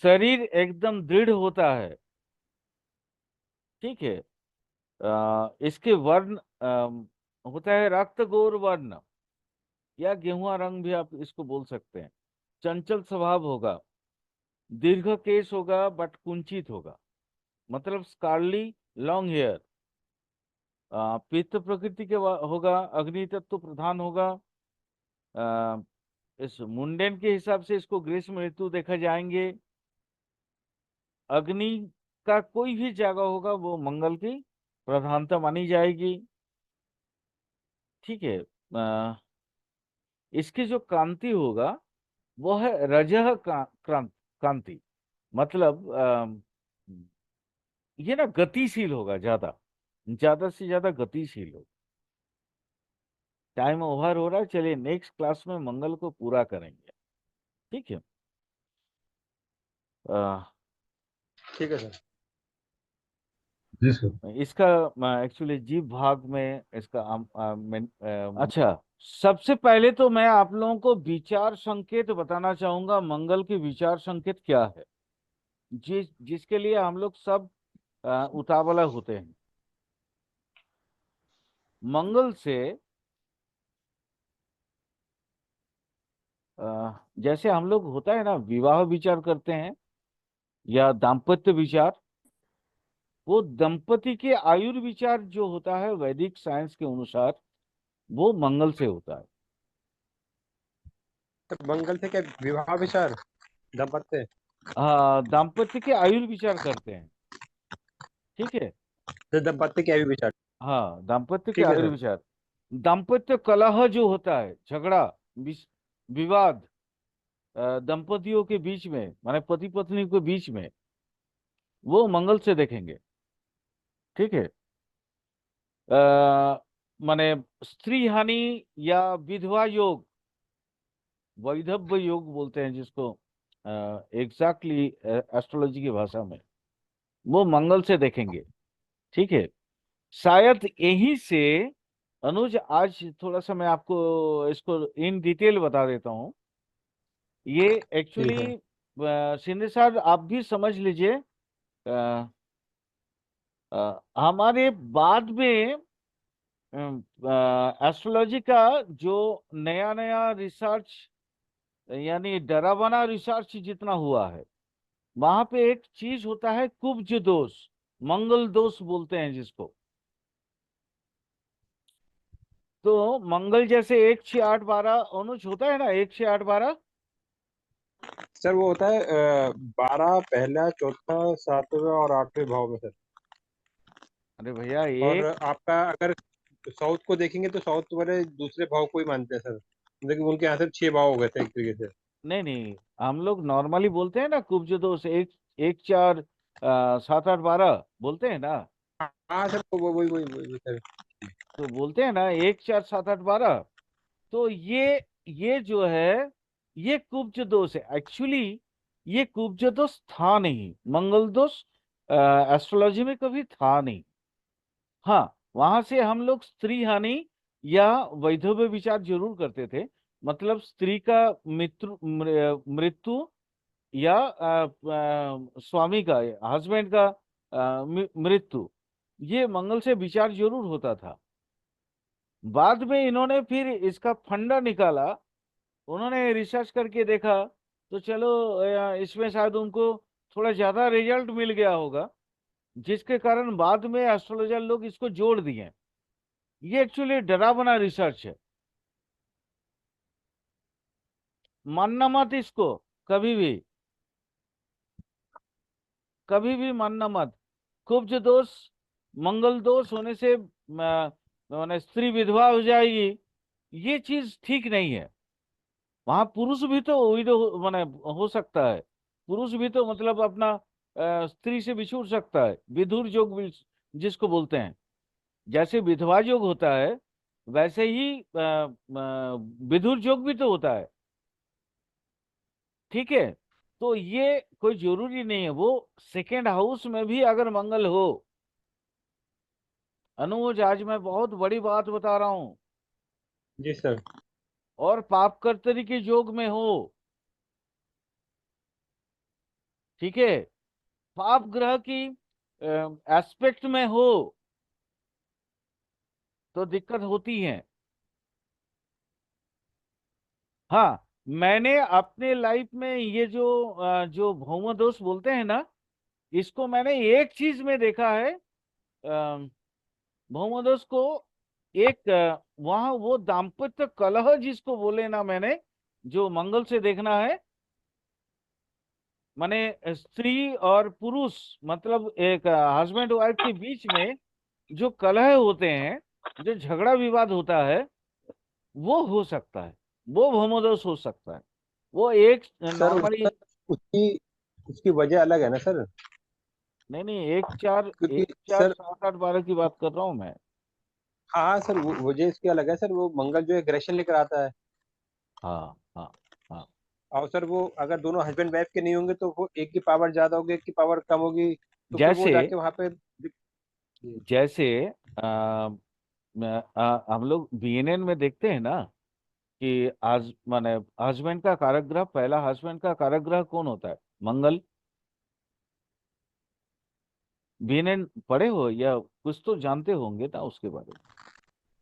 शरीर एकदम दृढ़ होता है, ठीक है। इसके वर्ण होता है रक्त गौर वर्ण, या गेहुआ रंग भी आप इसको बोल सकते हैं। चंचल स्वभाव होगा, दीर्घ केश होगा बट कुंचित होगा, मतलब स्कारली लॉन्ग हेयर। पित्त प्रकृति के होगा, अग्नि तत्व प्रधान होगा। अ, इस मुंडेन के हिसाब से इसको ग्रीष्म ऋतु देखा जाएंगे। अग्नि का कोई भी जगह होगा वो मंगल की प्रधानता मानी जाएगी, ठीक है। इसकी जो कांति होगा वो है रजह कांति, मतलब ये ना गतिशील होगा, ज्यादा ज्यादा से ज्यादा गतिशील होगा। टाइम ओवर हो रहा है, चलिए नेक्स्ट क्लास में मंगल को पूरा करेंगे, ठीक है। अ, ठीक है सर। जी सर। इसका एक्चुअली जीव भाग में इसका अच्छा, सबसे पहले तो मैं आप लोगों को विचार संकेत बताना चाहूंगा, मंगल के विचार संकेत क्या है, जिसके लिए हम लोग सब उतावला होते हैं। मंगल से जैसे हम लोग होता है ना विवाह विचार करते हैं, या दाम्पत्य विचार, वो दंपति के आयुर्विचार जो होता है वैदिक साइंस के अनुसार, वो मंगल से होता है। तो मंगल से क्या विवाह विचार दाम्पत्य? दाम्पत्य के आयुर्विचार करते हैं, ठीक है। तो दाम्पत्य क्या भी विचार? हाँ, दाम्पत्य के ठीक है सर। आयुर्विचार। दाम्पत्य कलह जो होता है, झगड़ा, विवाद, दंपतियों के बीच में, माने पति पत्नी के बीच में, वो मंगल से देखेंगे, ठीक है। माने स्त्री हानि या विधवा योग, वैधव्य योग बोलते हैं जिसको एग्जैक्टली एस्ट्रोलॉजी की भाषा में, वो मंगल से देखेंगे, ठीक है। शायद यही से अनुज, आज थोड़ा सा मैं आपको इसको इन डिटेल बता देता हूँ। ये ठीक है। एक्चुअली शिंदे साहब आप भी समझ लीजिए, हमारे बाद में एस्ट्रोलॉजी का जो नया नया रिसर्च, यानी डरावना रिसर्च जितना हुआ है, वहां पे एक चीज होता है कुब्ज दोष, मंगल दोष बोलते हैं जिसको। तो मंगल जैसे 1 6 8 12 अनुज होता है ना, 1 6 8 12। सर वो होता है 12 पहला चौथा सातवें और आठवें भाव में सर। अरे भैया और एक आपका अगर साउथ को देखेंगे तो साउथ वाले दूसरे भाव को ही मानते हैं सर, मतलब कि उनके यहाँ से 6 भाव हो गए थे एक तरीके से। नहीं नहीं, हम लोग नॉर्मली बोलते हैं ना, कुब्ज दोष एक, एक चार, 7 8 12 बोलते हैं ना। हाँ सर, वही वही वही सर। तो बोलते हैं ना 1 4 7 8 12। तो ये जो है, ये कुब्ज दोष है एक्चुअली। ये कुब्ज दोष था नहीं, मंगल दोष एस्ट्रोलॉजी में कभी था नहीं। हाँ, वहां से हम लोग स्त्री हानि या वैधव्य विचार जरूर करते थे। मतलब स्त्री का मृत्यु या स्वामी का, हस्बैंड का मृत्यु, ये मंगल से विचार जरूर होता था। बाद में इन्होंने फिर इसका फंडा निकाला, उन्होंने रिसर्च करके देखा, तो चलो इसमें शायद उनको थोड़ा ज्यादा रिजल्ट मिल गया होगा, जिसके कारण बाद में एस्ट्रोलॉजर लोग इसको जोड़ दिए। ये एक्चुअली डरावना रिसर्च है, मानना मत इसको, कभी भी, कभी भी मानना मत। कुब्ज दोष, मंगल दोष होने से माने स्त्री विधवा हो जाएगी, ये चीज ठीक नहीं है। वहां पुरुष भी तो माने हो सकता है, पुरुष भी तो मतलब अपना स्त्री से बिछुड़ सकता है, विधुर योग जिसको बोलते हैं। जैसे विधवा योग होता है, वैसे ही विधुर योग भी तो होता है। ठीक है। तो ये कोई जरूरी नहीं है, वो सेकेंड हाउस में भी अगर मंगल हो। अनुज, आज मैं बहुत बड़ी बात बता रहा हूं। जी सर। और पाप कर्तरी के योग में हो, ठीक है, पाप ग्रह की एस्पेक्ट में हो, तो दिक्कत होती है। हाँ, मैंने अपने लाइफ में ये जो भौम दोष बोलते हैं ना, इसको मैंने एक चीज में देखा है। भौम दोष को एक वहां वो दाम्पत्य कलह जिसको बोले ना, मैंने जो मंगल से देखना है, माने स्त्री और पुरुष, मतलब एक हस्बैंड वाइफ के बीच में जो कलह होते हैं, जो झगड़ा विवाद होता है, वो हो सकता है, वो भौमोदोष हो सकता है। वो एक सर नॉर्मली, उसकी उसकी वजह अलग है ना सर। नहीं नहीं, एक चार, क्योंकि एक चार सर, 7 8 12 की बात कर रहा हूँ मैं। हाँ हाँ सर, वो वजह इसकी अलग है सर। वो मंगल जो एग्रेशन लेकर आता है। हाँ हाँ हाँ। और सर वो अगर दोनों हस्बैंड वाइफ के नहीं होंगे तो वो एक की पावर ज्यादा होगी, एक की पावर कम होगी, तो फिर वो जैसे जाके वहां पे जैसे हम लोग बीएनएन में देखते हैं ना कि आज माने हस्बैंड का कारक ग्रह, पहला हस्बैंड का कारक ग्रह कौन होता है? मंगल। बीएनएन पढ़े हो या कुछ तो जानते होंगे ना उसके बारे में।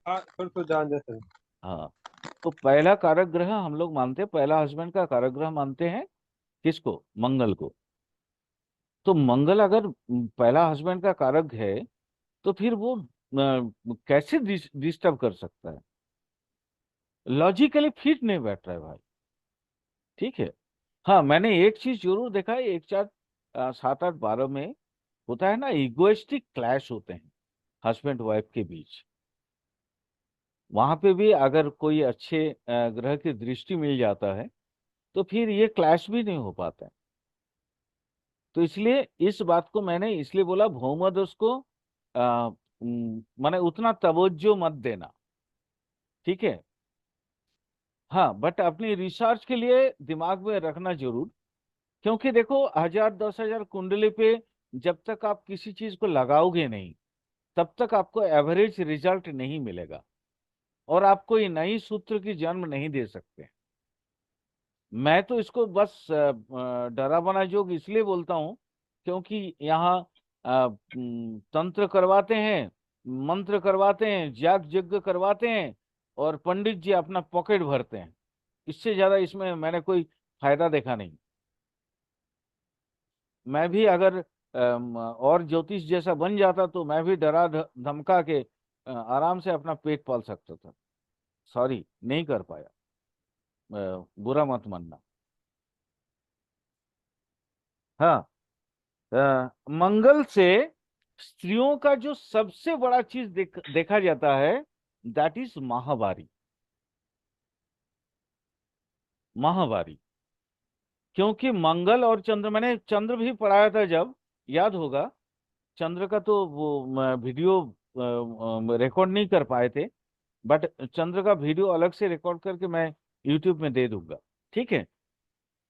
हाँ फिर तो जान दे सर। हाँ, तो पहला कारक ग्रह हम लोग मानते हैं, पहला हस्बैंड का कारक ग्रह मानते हैं किसको? मंगल को। तो मंगल अगर पहला हस्बैंड का कारक है, तो फिर वो कैसे डिस्टर्ब कर सकता है? लॉजिकली फिट नहीं बैठ रहा है भाई। ठीक है। हाँ, मैंने एक चीज जरूर देखा है, 1 4 7 8 12 में होता है ना, इगोइस्टिक क्लैश होते हैं हस्बैंड वाइफ के बीच। वहां पे भी अगर कोई अच्छे ग्रह की दृष्टि मिल जाता है, तो फिर ये क्लैश भी नहीं हो पाता है। तो इसलिए इस बात को मैंने इसलिए बोला, भौमद उसको माने उतना तवज्जो मत देना। ठीक है। हाँ, बट अपनी रिसर्च के लिए दिमाग में रखना जरूर। क्योंकि देखो, 1000 10 हजार कुंडली पे जब तक आप किसी चीज को लगाओगे नहीं, तब तक आपको एवरेज रिजल्ट नहीं मिलेगा, और आप कोई नई सूत्र की जन्म नहीं दे सकते। मैं तो इसको बस डरावना जोग इसलिए बोलता हूँ, क्योंकि यहाँ तंत्र करवाते हैं, मंत्र करवाते हैं, याग यज्ञ करवाते हैं, और पंडित जी अपना पॉकेट भरते हैं। इससे ज्यादा इसमें मैंने कोई फायदा देखा नहीं। मैं भी अगर और ज्योतिष जैसा बन जाता, तो मैं भी डरा धमका के आराम से अपना पेट पाल सकता था। सॉरी, नहीं कर पाया। बुरा मत मानना। हाँ, मंगल से स्त्रियों का जो सबसे बड़ा चीज देखा जाता है, दैट इज माहवारी। माहवारी, क्योंकि मंगल और चंद्र, मैंने चंद्र भी पढ़ाया था जब, याद होगा। चंद्र का तो वो वीडियो रिकॉर्ड नहीं कर पाए थे, बट चंद्र का वीडियो अलग से रिकॉर्ड करके मैं यूट्यूब में दे दूंगा। ठीक है।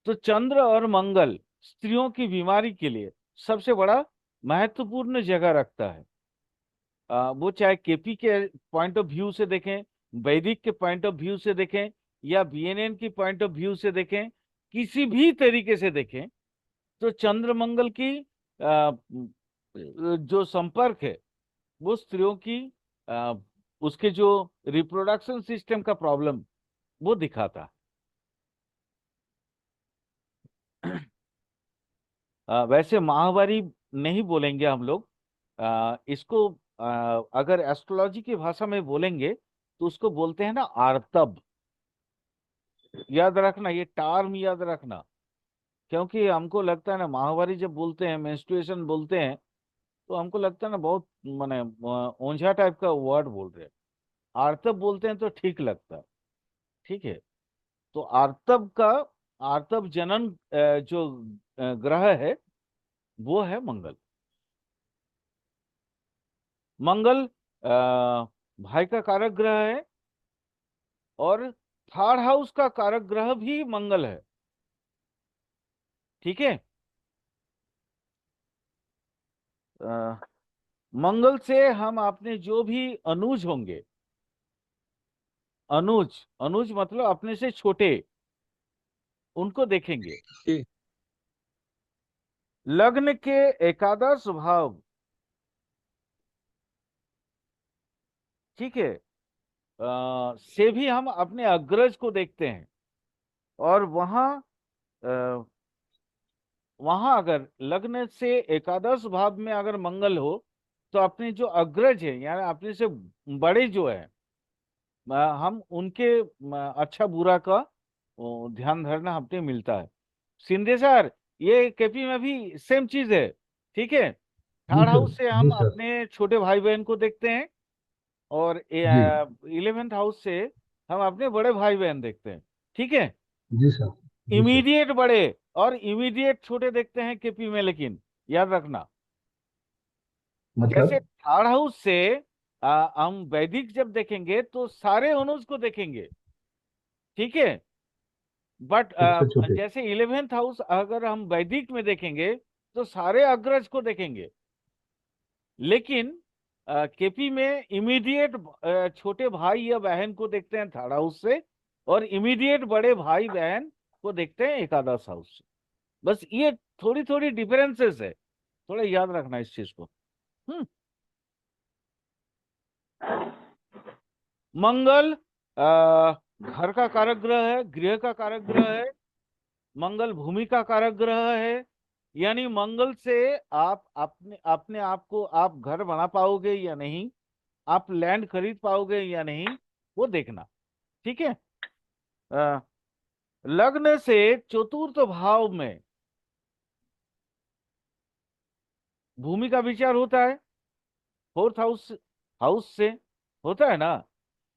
तो चंद्र और मंगल स्त्रियों की बीमारी के लिए सबसे बड़ा महत्वपूर्ण जगह रखता है। वो चाहे केपी के पॉइंट ऑफ व्यू से देखें, वैदिक के पॉइंट ऑफ व्यू से देखें, या बीएनएन की पॉइंट ऑफ व्यू से देखें, किसी भी तरीके से देखें, तो चंद्र मंगल की जो संपर्क है वो स्त्रियों की अ, उसके जो रिप्रोडक्शन सिस्टम का प्रॉब्लम वो दिखाता है। वैसे माहवारी नहीं बोलेंगे हम लोग, इसको अगर एस्ट्रोलॉजी की भाषा में बोलेंगे तो उसको बोलते हैं ना आर्तब। याद रखना, ये टर्म याद रखना, क्योंकि हमको लगता है ना माहवारी जब बोलते हैं, मेंस्ट्रुएशन बोलते हैं, तो हमको लगता है ना बहुत माने ओंझा टाइप का वर्ड बोल रहे हैं। आर्तब बोलते हैं तो ठीक लगता है। ठीक है। तो आर्तब का, आर्तब जनन जो ग्रह है वो है मंगल। मंगल भाई का कारक ग्रह है, और थर्ड हाउस का कारक ग्रह भी मंगल है। ठीक है। अ, मंगल से हम अपने जो भी अनुज होंगे, अनुज, अनुज मतलब अपने से छोटे, उनको देखेंगे। जी। लग्न के एकादश भाव, ठीक है, से भी हम अपने अग्रज को देखते हैं। और अ, वहां अगर लग्न से एकादश भाव में अगर मंगल हो, तो अपने जो अग्रज है यानी अपने से बड़े जो है, हम उनके अच्छा बुरा का ध्यान धरना हमने मिलता है। सिंधे सर, ये केपी में भी सेम चीज है। ठीक है। जी थर्ड सर। हाउस से जी हम सर। अपने छोटे भाई बहन को देखते हैं, और जी। 11th हाउस से हम अपने बड़े भाई बहन देखते हैं। ठीक है। जी सर। जी सर। इमीडिएट बड़े और इमीडिएट छोटे देखते हैं केपी में, लेकिन याद रखना, जैसे मतलब थर्ड हाउस से हम वैदिक जब देखेंगे तो सारे अनुज को देखेंगे। ठीक है। बट सबसे छोटे। जैसे 11th हाउस अगर हम वैदिक में देखेंगे तो सारे अग्रज को देखेंगे, लेकिन केपी में इमीडिएट छोटे भाई या बहन को देखते हैं थर्ड हाउस से, और इमीडिएट बड़े भाई बहन को देखते हैं एकादश हाउस से। बस ये थोड़ी थोड़ी डिफरेंसेस है, थोड़ा याद रखना इस चीज को। हम्म। मंगल घर का कारक ग्रह है, गृह का कारक ग्रह है। मंगल भूमि का कारक ग्रह है, यानी मंगल से आप अपने अपने आप को आप घर बना पाओगे या नहीं, आप लैंड खरीद पाओगे या नहीं, वो देखना। ठीक है। अ, लग्न से चतुर्थ भाव में भूमि का विचार होता है, फोर्थ हाउस हाउस से होता है ना।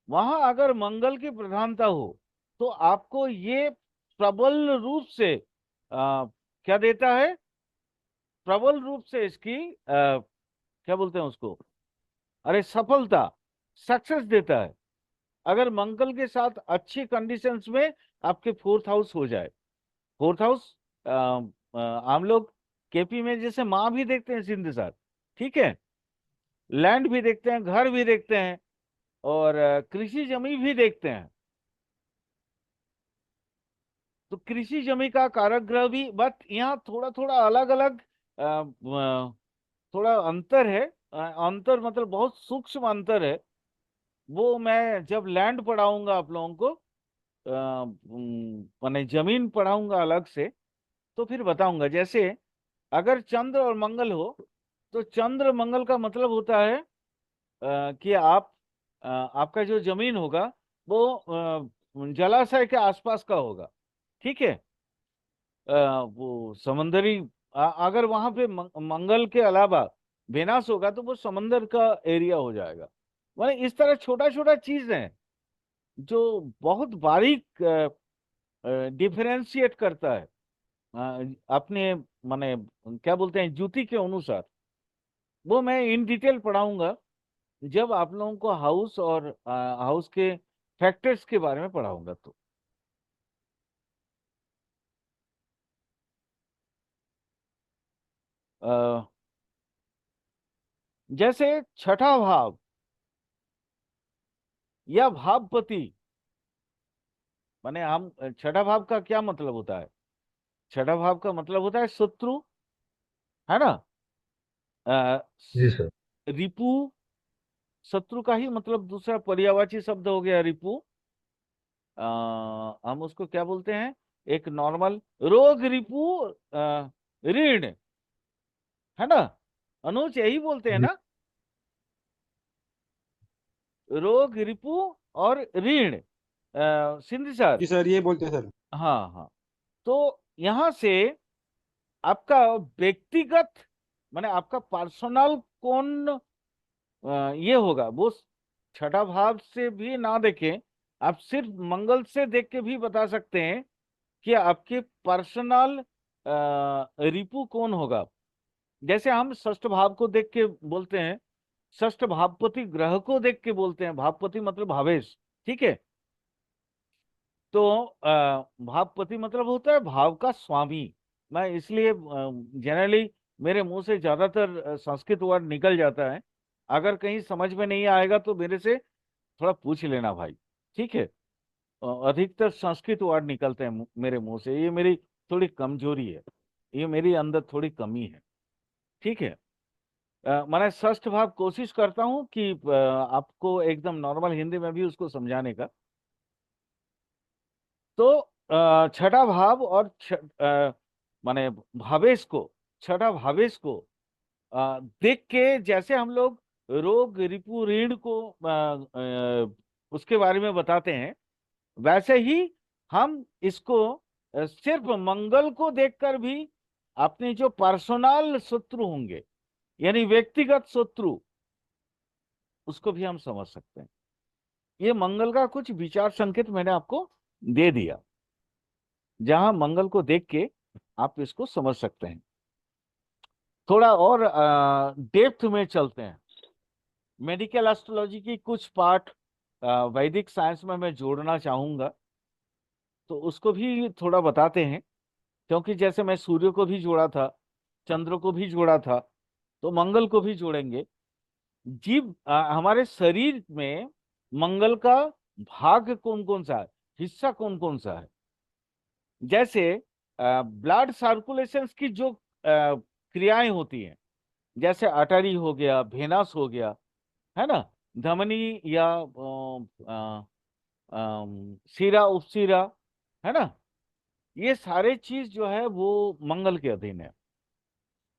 वहां अगर मंगल की प्रधानता हो तो आपको ये प्रबल रूप से क्या देता है, प्रबल रूप से इसकी क्या बोलते हैं उसको, अरे सफलता, सक्सेस देता है। अगर मंगल के साथ अच्छी कंडीशंस में आपके फोर्थ हाउस हो जाए। फोर्थ हाउस हम लोग केपी में जैसे माँ भी देखते हैं सिंधु साथ, ठीक है, लैंड भी देखते हैं, घर भी देखते हैं, और कृषि जमी भी देखते हैं। तो कृषि जमी का कारक ग्रह भी, बट यहाँ थोड़ा थोड़ा अलग अलग थोड़ा अंतर है। अंतर मतलब बहुत सूक्ष्म अंतर है। वो मैं जब लैंड पढ़ाऊंगा आप लोगों को, माने जमीन पढ़ाऊंगा अलग से, तो फिर बताऊंगा। जैसे अगर चंद्र और मंगल हो, तो चंद्र मंगल का मतलब होता है कि आपका जो जमीन होगा वो जलाशय के आसपास का होगा। ठीक है। वो समंदरी, अगर वहां पे मंगल के अलावा वेनस होगा तो वो समंदर का एरिया हो जाएगा। माने इस तरह छोटा छोटा चीज है जो बहुत बारीक डिफरेंशिएट करता है अपने माने क्या बोलते हैं जुती के अनुसार। वो मैं इन डिटेल पढ़ाऊंगा जब आप लोगों को हाउस और हाउस के फैक्टर्स के बारे में पढ़ाऊंगा तो। अ, जैसे छठा भाव या भावपति, माने हम छठा भाव का क्या मतलब होता है? छठा भाव का मतलब होता है शत्रु, है ना? अ, जी सर। रिपु, शत्रु का ही मतलब दूसरा पर्यायवाची शब्द हो गया रिपु। हम उसको क्या बोलते हैं? एक नॉर्मल रोग, रिपु, ऋण, है ना? अनुज यही बोलते हैं जी ना, रोग, रिपु और ऋण, सिंधी सर। जी सर, ये बोलते हैं सर। हाँ हाँ। तो यहां से आपका व्यक्तिगत माने आपका पर्सनल कौन ये होगा वो छठा भाव से भी ना देखें, आप सिर्फ मंगल से देख के भी बता सकते हैं कि आपके पर्सनल रिपु कौन होगा। जैसे हम षष्ठ भाव को देख के बोलते हैं, षष्ठ भावपति ग्रह को देख के बोलते हैं, भावपति मतलब भावेश, ठीक है? तो भावपति मतलब होता है भाव का स्वामी। मैं इसलिए जनरली मेरे मुंह से ज्यादातर संस्कृत वर्ड निकल जाता है। अगर कहीं समझ में नहीं आएगा तो मेरे से थोड़ा पूछ लेना भाई, ठीक है? अधिकतर संस्कृत वर्ड निकलते हैं मेरे मुंह से, ये मेरी थोड़ी कमजोरी है, ये मेरी अंदर थोड़ी कमी है, ठीक है? मैंने षष्ठ भाव कोशिश करता हूँ कि आपको एकदम नॉर्मल हिंदी में भी उसको समझाने का। तो छठा भाव और माने भावेश को, छठा भावेश को देख के जैसे हम लोग रोग, रिपु, ऋण को उसके बारे में बताते हैं, वैसे ही हम इसको सिर्फ मंगल को देखकर भी अपने जो पर्सनल शत्रु होंगे यानी व्यक्तिगत शत्रु, उसको भी हम समझ सकते हैं। ये मंगल का कुछ विचार संकेत मैंने आपको दे दिया, जहां मंगल को देख के आप इसको समझ सकते हैं। थोड़ा और डेप्थ में चलते हैं। मेडिकल एस्ट्रोलॉजी की कुछ पार्ट वैदिक साइंस में मैं जोड़ना चाहूंगा, तो उसको भी थोड़ा बताते हैं। क्योंकि जैसे मैं सूर्य को भी जोड़ा था, चंद्र को भी जोड़ा था, तो मंगल को भी जोड़ेंगे। जीव हमारे शरीर में मंगल का भाग कौन कौन सा है, हिस्सा कौन कौन सा है? जैसे ब्लड सर्कुलेशन की जो क्रियाएं होती हैं, जैसे अटरी हो गया, भेनस हो गया, है ना, धमनी या सीरा, उपसीरा, है ना, ये सारे चीज जो है वो मंगल के अधीन है।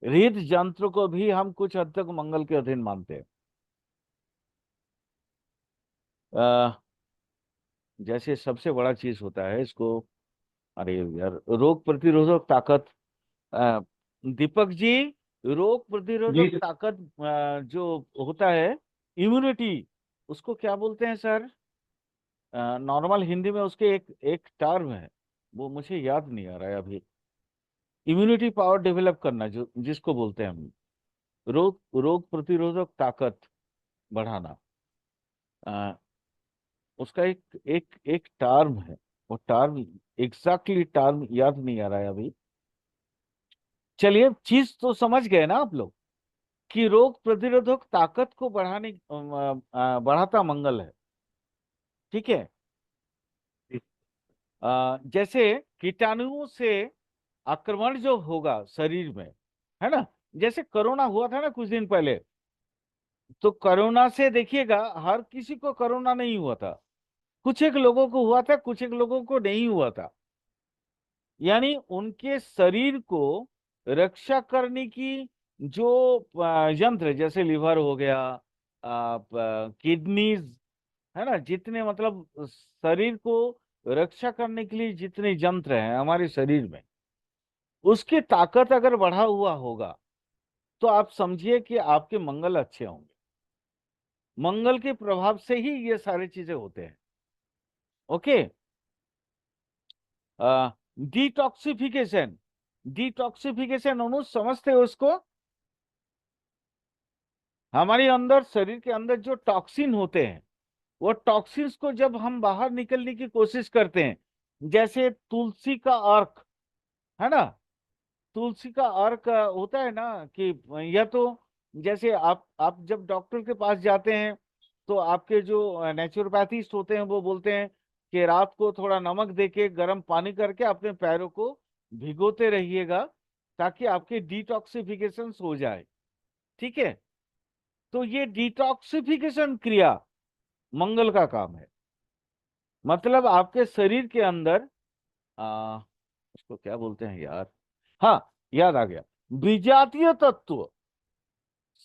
हृदय यंत्र को भी हम कुछ हद तक मंगल के अधीन मानते हैं। अ, जैसे सबसे बड़ा चीज होता है इसको, अरे यार, रोग प्रतिरोधक ताकत। अ, दीपक जी, रोग जी प्रतिरोधक सर। ताकत जो होता है, इम्यूनिटी, उसको क्या बोलते हैं सर? नॉर्मल हिंदी में उसके एक एक टर्म है, वो मुझे याद नहीं आ रहा है अभी। इम्यूनिटी पावर डेवलप करना जो जिसको बोलते हैं हम, रोग रोग प्रतिरोधक ताकत बढ़ाना, अ, उसका एक एक एक टर्म है। वो टर्म, एग्जैक्टली टर्म याद नहीं आ रहा है अभी। चलिए, चीज तो समझ गए ना आप लोग कि रोग प्रतिरोधक ताकत को बढ़ाता मंगल है, ठीक है? जैसे कीटाणुओं से आक्रमण जो होगा शरीर में, है ना, जैसे कोरोना हुआ था ना कुछ दिन पहले, तो कोरोना से देखिएगा हर किसी को कोरोना नहीं हुआ था, कुछ एक लोगों को हुआ था, कुछ एक लोगों को नहीं हुआ था। यानी उनके शरीर को रक्षा करने की जो यंत्र, जैसे लिवर हो गया, किडनीज, है ना, जितने मतलब शरीर को रक्षा करने के लिए जितने यंत्र हैं हमारे शरीर में, उसकी ताकत अगर बढ़ा हुआ होगा तो आप समझिए कि आपके मंगल अच्छे होंगे। मंगल के प्रभाव से ही ये सारी चीजें होते हैं। ओके। डिटॉक्सिफिकेशन, डिटॉक्सिफिकेशन अनुज समझते हो उसको? हमारे अंदर, शरीर के अंदर जो टॉक्सिन होते हैं, वो टॉक्सिन्स को जब हम बाहर निकलने की कोशिश करते हैं, जैसे तुलसी का अर्क, है ना, तुलसी का अर्क होता है ना, कि या तो जैसे आप जब डॉक्टर के पास जाते हैं, तो आपके जो नेचुरोपैथिस्ट होते हैं वो बोलते हैं कि रात को थोड़ा नमक देके गर्म पानी करके अपने पैरों को भिगोते रहिएगा, ताकि आपके डिटॉक्सिफिकेशन हो जाए। ठीक है। तो ये डिटॉक्सिफिकेशन क्रिया मंगल का काम है। मतलब आपके शरीर के अंदर उसको क्या बोलते हैं यार, हाँ, याद आ गया, विजातीय तत्व।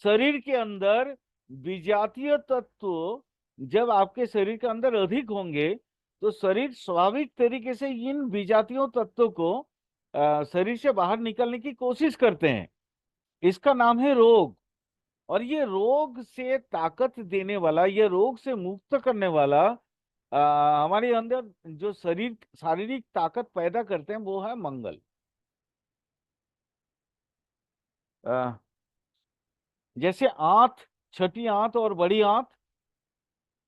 शरीर के अंदर विजातीय तत्व जब आपके शरीर के अंदर अधिक होंगे, तो शरीर स्वाभाविक तरीके से इन विजातीयों तत्वों को शरीर से बाहर निकलने की कोशिश करते हैं। इसका नाम है रोग। और ये रोग से ताकत देने वाला, ये रोग से मुक्त करने वाला हमारे अंदर जो शारीरिक ताकत पैदा करते हैं, वो है मंगल। अ, जैसे आंत, छोटी आंत और बड़ी आंत,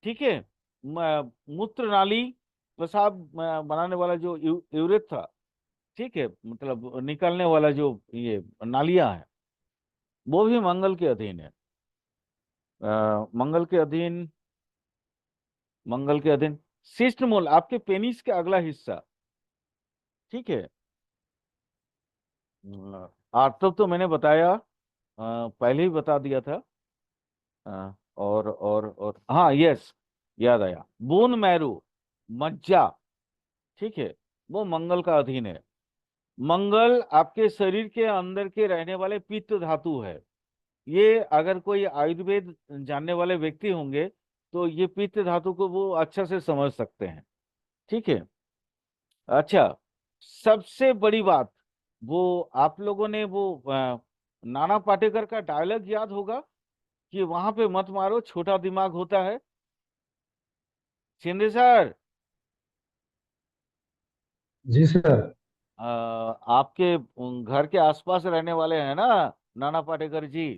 ठीक है, मूत्र नाली, पेशाब बनाने वाला जो यूरेथ्रा, ठीक है, मतलब निकलने वाला जो ये नालियां है, वो भी मंगल के अधीन है। मंगल के अधीन, मंगल के अधीन शिष्टमूल, आपके पेनिस के अगला हिस्सा, ठीक है। आर्तव तो मैंने बताया, पहले ही बता दिया था। और हाँ, यस, याद आया, बोन मैरो, मज्जा, ठीक है, वो मंगल का अधीन है। मंगल आपके शरीर के अंदर के रहने वाले पित्त धातु है। ये अगर कोई आयुर्वेद जानने वाले व्यक्ति होंगे, तो ये पित्त धातु को वो अच्छा से समझ सकते हैं। ठीक है। अच्छा, सबसे बड़ी बात, वो आप लोगों ने वो नाना पाटेकर का डायलॉग याद होगा कि वहां पे मत मारो, छोटा दिमाग होता है। शिंदे सर, जी सर। आपके घर के आसपास रहने वाले हैं ना नाना पाटेकर जी,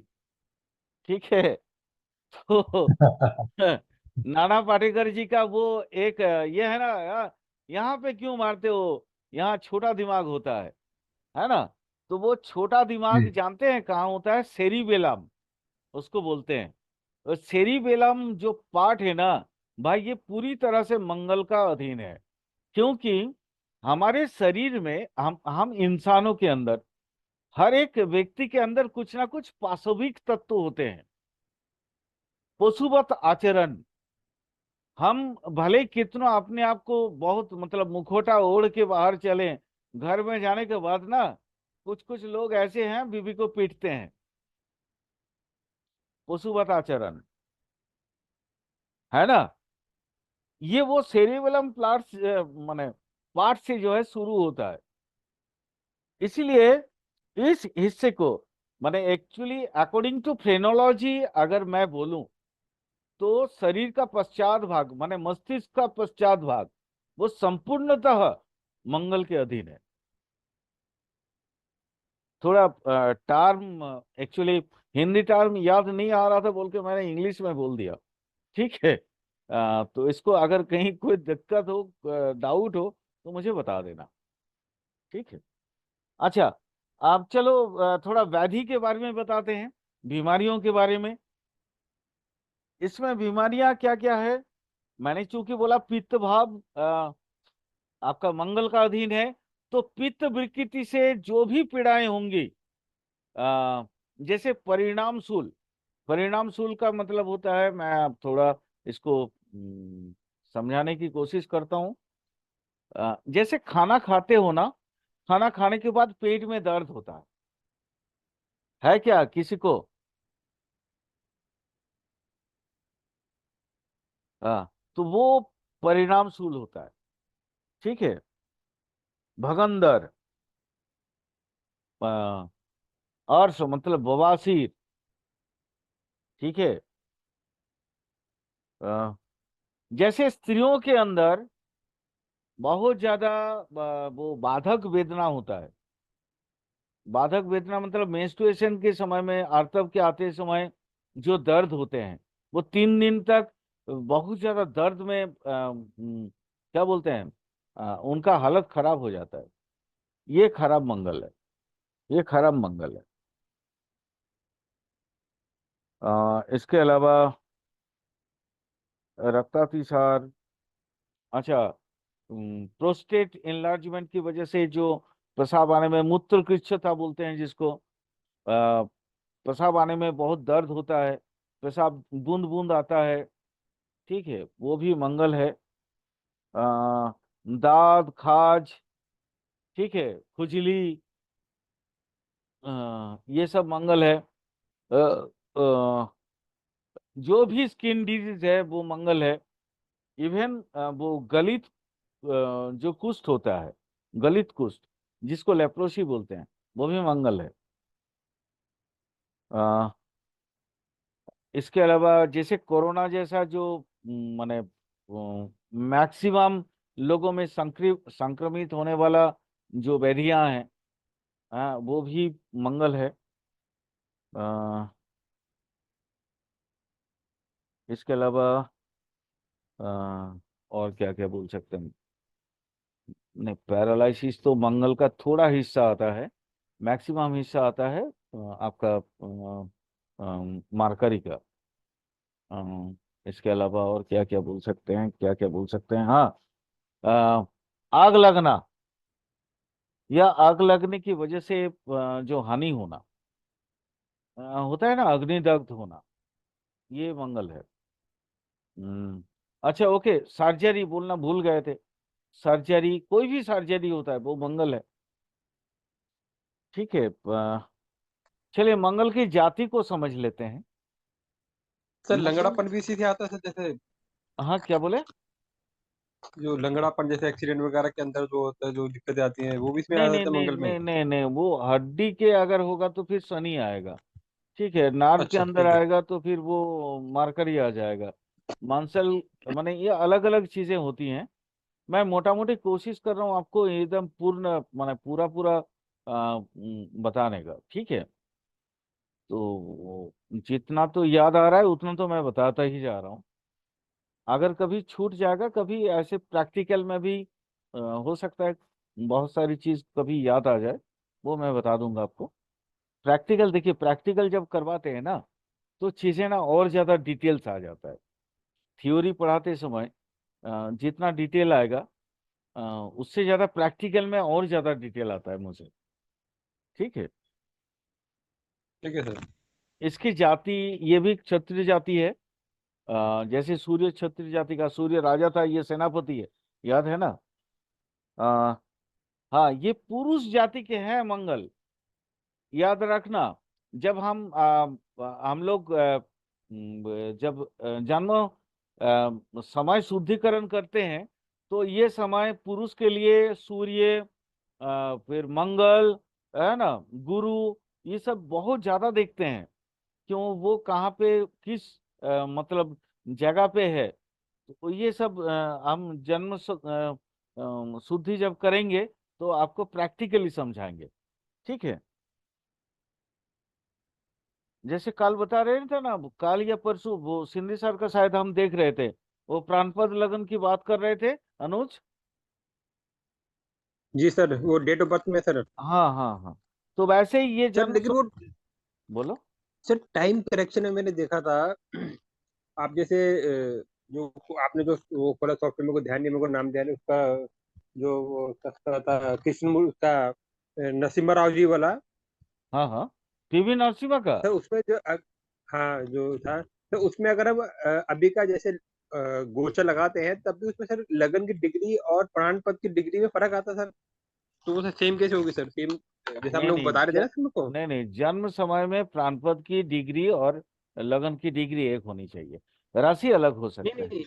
ठीक है। तो नाना पाटेकर जी का वो एक ये है ना, यहाँ पे क्यों मारते हो, यहाँ छोटा दिमाग होता है ना। तो वो छोटा दिमाग जी जानते हैं कहाँ होता है? सेरिबेलम उसको बोलते हैं। और सेरिबेलम जो पार्ट है ना भाई, ये पूरी तरह से मंगल का अधीन है। क्योंकि हमारे शरीर में, हम इंसानों के अंदर, हर एक व्यक्ति के अंदर कुछ ना कुछ पाशविक तत्व होते हैं। पशुवत आचरण, हम भले कितना अपने आप को बहुत मतलब मुखौटा ओढ़ के बाहर चले, घर में जाने के बाद ना कुछ कुछ लोग ऐसे हैं बीवी को पीटते हैं। पशुवत आचरण, है ना। ये वो सेरिबेलम प्लाट माने पार्ट से जो है शुरू होता है। इसीलिए इस हिस्से को, माने एक्चुअली अकॉर्डिंग टू फ्रेनोलॉजी अगर मैं बोलूं, तो शरीर का पश्चात भाग माने मस्तिष्क का पश्चात भाग, वो संपूर्णतः मंगल के अधीन है। थोड़ा टर्म, एक्चुअली हिंदी टर्म याद नहीं आ रहा था बोल के मैंने इंग्लिश में बोल दिया। ठीक है। तो इसको अगर कहीं कोई दिक्कत हो, डाउट हो, तो मुझे बता देना। ठीक है। अच्छा, आप चलो थोड़ा व्याधि के बारे में बताते हैं, बीमारियों के बारे में। इसमें बीमारियां क्या क्या है? मैंने चूंकि बोला पित्त भाव आपका मंगल का अधीन है, तो पित्त विकृति से जो भी पीड़ाएं होंगी, अ, जैसे परिणामशूल, परिणामशूल का मतलब होता है, मैं अब थोड़ा इसको समझाने की कोशिश करता हूँ। जैसे खाना खाते हो ना, खाना खाने के बाद पेट में दर्द होता है क्या किसी को? तो वो परिणामशूल होता है। ठीक है। भगंदर, अर्श मतलब बवासीर, ठीक है। अ, जैसे स्त्रियों के अंदर बहुत ज्यादा वो बाधक वेदना होता है। बाधक वेदना मतलब मेंस्ट्रुएशन के समय में, आर्तव के आते समय जो दर्द होते हैं, वो 3 दिन तक बहुत ज्यादा दर्द में क्या बोलते हैं, उनका हालत खराब हो जाता है। ये खराब मंगल है, ये खराब मंगल है। इसके अलावा रक्तातिसार, अच्छा, प्रोस्टेट इनलार्जमेंट की वजह से जो पेशाब आने में, मूत्र कृच्छता बोलते हैं जिसको, पेशाब आने में बहुत दर्द होता है, पेशाब बूंद बूंद आता है, ठीक है, वो भी मंगल है। दाद खाज, ठीक है, खुजली, ये सब मंगल है। अ, अ, जो भी स्किन डिजीज है वो मंगल है। इवन वो गलित जो कुष्ठ होता है, गलित कुष्ठ जिसको लेप्रोसी बोलते हैं, वो भी मंगल है। अ, इसके अलावा जैसे कोरोना जैसा जो माने मैक्सिमम लोगों में संक्रमित होने वाला जो व्याधियां हैं, वो भी मंगल है। अ, इसके अलावा अ, और क्या क्या बोल सकते हैं। नहीं, पैरालिसिस तो मंगल का थोड़ा हिस्सा आता है, मैक्सिमम हिस्सा आता है आपका मार्करी का। अ, इसके अलावा और क्या क्या बोल सकते हैं, क्या क्या बोल सकते हैं, हाँ, अ, आग लगना या आग लगने की वजह से जो हानि होना, होता है ना, अग्निदग्ध होना, ये मंगल है। हम्म। अच्छा, ओके, सर्जरी बोलना भूल गए थे। सर्जरी, कोई भी सर्जरी होता है वो मंगल है, ठीक है। चलिए मंगल की जाति को समझ लेते हैं। सर मंगल, लंगड़ापन भी इसी से आता है सर, जैसे हाँ, क्या बोले? जो लंगड़ापन जैसे एक्सीडेंट वगैरह के अंदर जो होता है, जो दिक्कतें आती हैं, वो भी इसमें नहीं आ नहीं जाते हैं नहीं मंगल में। नहीं नहीं नहीं, वो हड्डी के अगर होगा तो फिर शनि आएगा, ठीक है। नार्व के अच्छा अंदर ठीक है। आएगा तो फिर वो मार्कर ही आ जाएगा। मांसल, माने ये अलग अलग चीजें होती हैं। मैं मोटा मोटी कोशिश कर रहा हूँ आपको एकदम पूर्ण, माने पूरा पूरा बताने का, ठीक है। तो जितना तो याद आ रहा है उतना तो मैं बताता ही जा रहा हूँ। अगर कभी छूट जाएगा, कभी ऐसे प्रैक्टिकल में भी हो सकता है बहुत सारी चीज कभी याद आ जाए, वो मैं बता दूंगा आपको। प्रैक्टिकल देखिए, प्रैक्टिकल जब करवाते हैं ना तो चीजें ना और ज्यादा डिटेल्स आ जाता है। थ्योरी पढ़ाते समय जितना डिटेल आएगा, उससे ज्यादा प्रैक्टिकल में और ज्यादा डिटेल आता है मुझे, ठीक है। ठीक है सर। इसकी जाति, ये भी क्षत्रिय जाति है। जैसे सूर्य क्षत्रिय जाति का, सूर्य राजा था, ये सेनापति है, याद है ना। आ, हाँ, ये पुरुष जाति के हैं मंगल, याद रखना। जब हम लोग जब जन्म समय शुद्धिकरण करते हैं, तो ये समय पुरुष के लिए सूर्य, फिर मंगल, है ना, गुरु, ये सब बहुत ज्यादा देखते हैं। क्यों, वो कहाँ पे किस मतलब जगह पे है, तो ये सब हम शुद्धि जब करेंगे तो आपको प्रैक्टिकली समझाएंगे, ठीक है। जैसे कल बता रहे थे ना, वो कल या परसों वो सिंधी सर का शायद हम देख रहे थे, वो प्राणपद लगन की बात कर रहे थे, अनुज। जी सर, वो डेट ऑफ बर्थ में सर। हाँ हाँ हाँ, तो वैसे ही ये सर लेकिन वो, बोलो। सर टाइम करेक्शन में मैंने देखा था, आप जैसे जो आपने जो वो खोला सॉफ्टवेयर, मेरे को ध्यान नहीं, मेरे को नाम ध्यान नहीं उसका, जो वो उसका था कृष्ण उसका नरसिम्हा राव जी वाला। हाँ हाँ, पीवी नरसिम्हा का। सर उसमें जो हाँ जो था, तो उसमें अगर हम अभी का जैसे गोचा लगाते हैं, तब भी उसमें सर लगन की डिग्री और प्राण पद की डिग्री में फर्क आता सर। तो वो सर सेम कैसे होगी सर, सेम जैसे आप नहीं लोग नहीं, बता रहे थे ना सर मेरे को। नहीं नहीं, जन्म समय में प्राणपद की डिग्री और लगन की डिग्री एक होनी चाहिए, राशि अलग हो नहीं सकते नहीं हैं। नहीं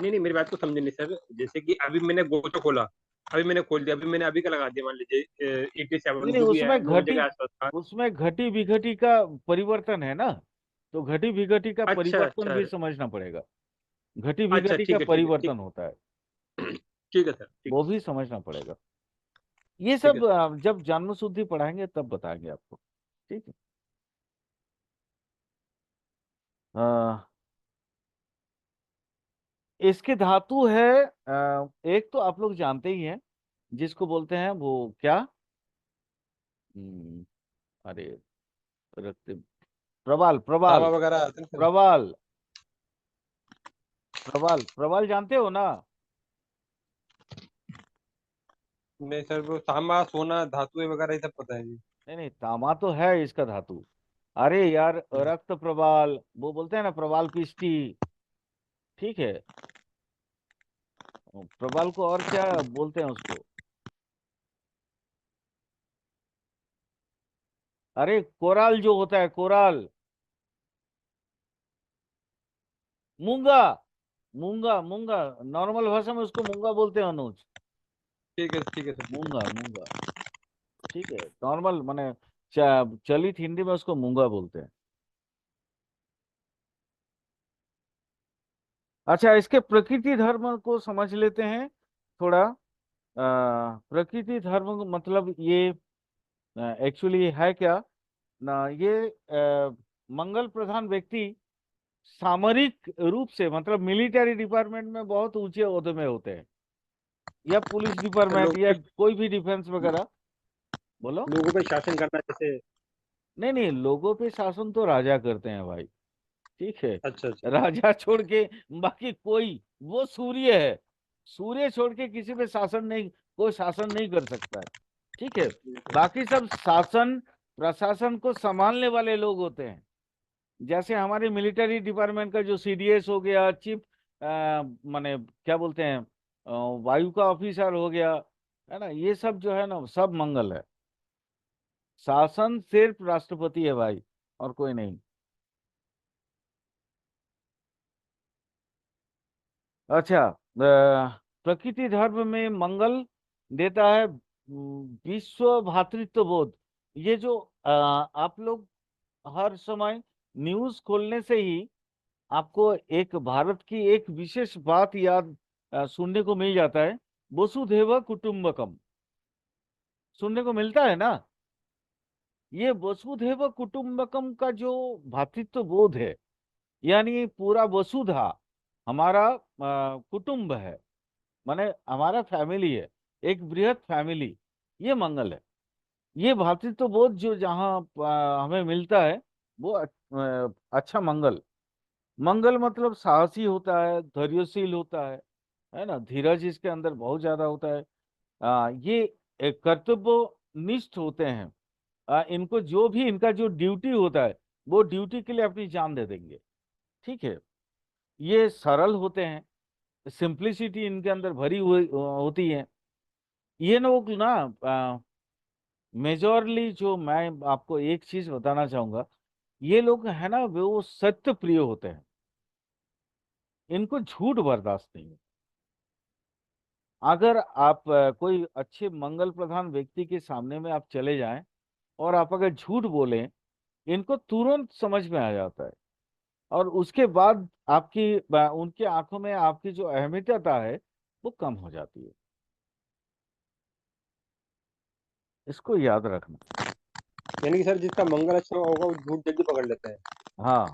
नहीं नहीं, मेरी बात को समझे नहीं सर। जैसे कि अभी मैंने गोचा खोला, अभी मैंने खोल दिया, अभी मैंने अभी का लगा दिया, मान लीजिए 87 नहीं जो भी है उसमें 9 बजे घटी, के आसपास था। उसमें घटी विघटी का परिवर्तन है ना, तो घटी विघटी का अच्छा परिवर्तन अच्छा भी समझना पड़ेगा। घटी अच्छा, विघटी का ठीक है, परिवर्तन होता है, ठीक है सर, ठीक वो है, भी समझना पड़ेगा। ये ठीक है सब जब जन्म शुद्धि पढ़ाएंगे तब बताएंगे आपको, ठीक है। अ, इसके धातु है एक तो आप लोग जानते ही हैं, जिसको बोलते हैं वो क्या, हम्म, अरे रखते, प्रवाल तांबा प्रवाल वगैरह आते हैं सर। प्रवाल प्रवाल प्रवाल जानते हो ना। नहीं सर, वो तांबा सोना धातु वगैरह ये सब पता है जी। नहीं नहीं, तामा तो है इसका धातु। अरे यार रक्त प्रवाल वो बोलते हैं ना, प्रवाल पिष्टी, ठीक है। प्रवाल को और क्या बोलते हैं उसको, अरे कोराल जो होता है, कोराल, मूंगा, मूंगा मूंगा, नॉर्मल भाषा में उसको मूंगा बोलते हैं अनुज, ठीक है सर, ठीक मूंगा है। मूंगा, ठीक है। नॉर्मल माने चलित हिंदी में उसको मूंगा बोलते हैं। अच्छा इसके प्रकृति धर्म को समझ लेते हैं थोड़ा। प्रकृति धर्म मतलब ये एक्चुअली है क्या ना, ये मंगल प्रधान व्यक्ति सामरिक रूप से मतलब मिलिट्री डिपार्टमेंट में बहुत ऊंचे ओहदे में होते हैं, या पुलिस डिपार्टमेंट लोगों या पे कोई भी डिफेंस वगैरह। बोलो। लोगों पे शासन करना जैसे। नहीं नहीं, लोगों पे शासन तो राजा करते हैं भाई, ठीक है। अच्छा अच्छा। राजा छोड़ के बाकी कोई, वो सूर्य है, सूर्य छोड़ के किसी पे शासन नहीं, कोई शासन नहीं कर सकता है, ठीक है। बाकी सब शासन प्रशासन को संभालने वाले लोग होते हैं। जैसे हमारे मिलिट्री डिपार्टमेंट का जो सीडीएस हो गया, चीफ माने क्या बोलते हैं वायु का ऑफिसर हो गया, है ना, ये सब जो है ना सब मंगल है। शासन सिर्फ राष्ट्रपति है भाई, और कोई नहीं। अच्छा प्रकृति धर्म में मंगल देता है विश्व भातृत्व बोध। ये जो आप लोग हर समय न्यूज खोलने से ही आपको एक भारत की एक विशेष बात याद सुनने को मिल जाता है, वसुधैव कुटुंबकम, सुनने को मिलता है ना। ये वसुधैव कुटुंबकम का जो भातृत्व बोध है, यानी पूरा वसुधा हमारा कुटुंब है, माने हमारा फैमिली है, एक बृहत फैमिली, ये मंगल है। ये भातृत्व बोध जो जहाँ हमें मिलता है वो अच्छा मंगल। मंगल मतलब साहसी होता है, धैर्यशील होता है ना, धीरज इसके अंदर बहुत ज्यादा होता है। ये कर्तव्य निष्ठ होते हैं। इनको जो भी इनका जो ड्यूटी होता है वो ड्यूटी के लिए अपनी जान दे देंगे, ठीक है। ये सरल होते हैं, सिंप्लिसिटी इनके अंदर भरी हुई होती है। ये लोग ना मेजोरली जो मैं आपको एक चीज बताना चाहूंगा, ये लोग है ना वो सत्य प्रिय होते हैं, इनको झूठ बर्दाश्त नहीं है। अगर आप कोई अच्छे मंगल प्रधान व्यक्ति के सामने में आप चले जाएं और आप अगर झूठ बोलें, इनको तुरंत समझ में आ जाता है, और उसके बाद आपकी उनके आंखों में आपकी जो अहमियता है वो कम हो जाती है। इसको याद रखना। यानी कि सर जिसका मंगल अच्छा होगा वो झूठ जल्दी पकड़ लेता है। हाँ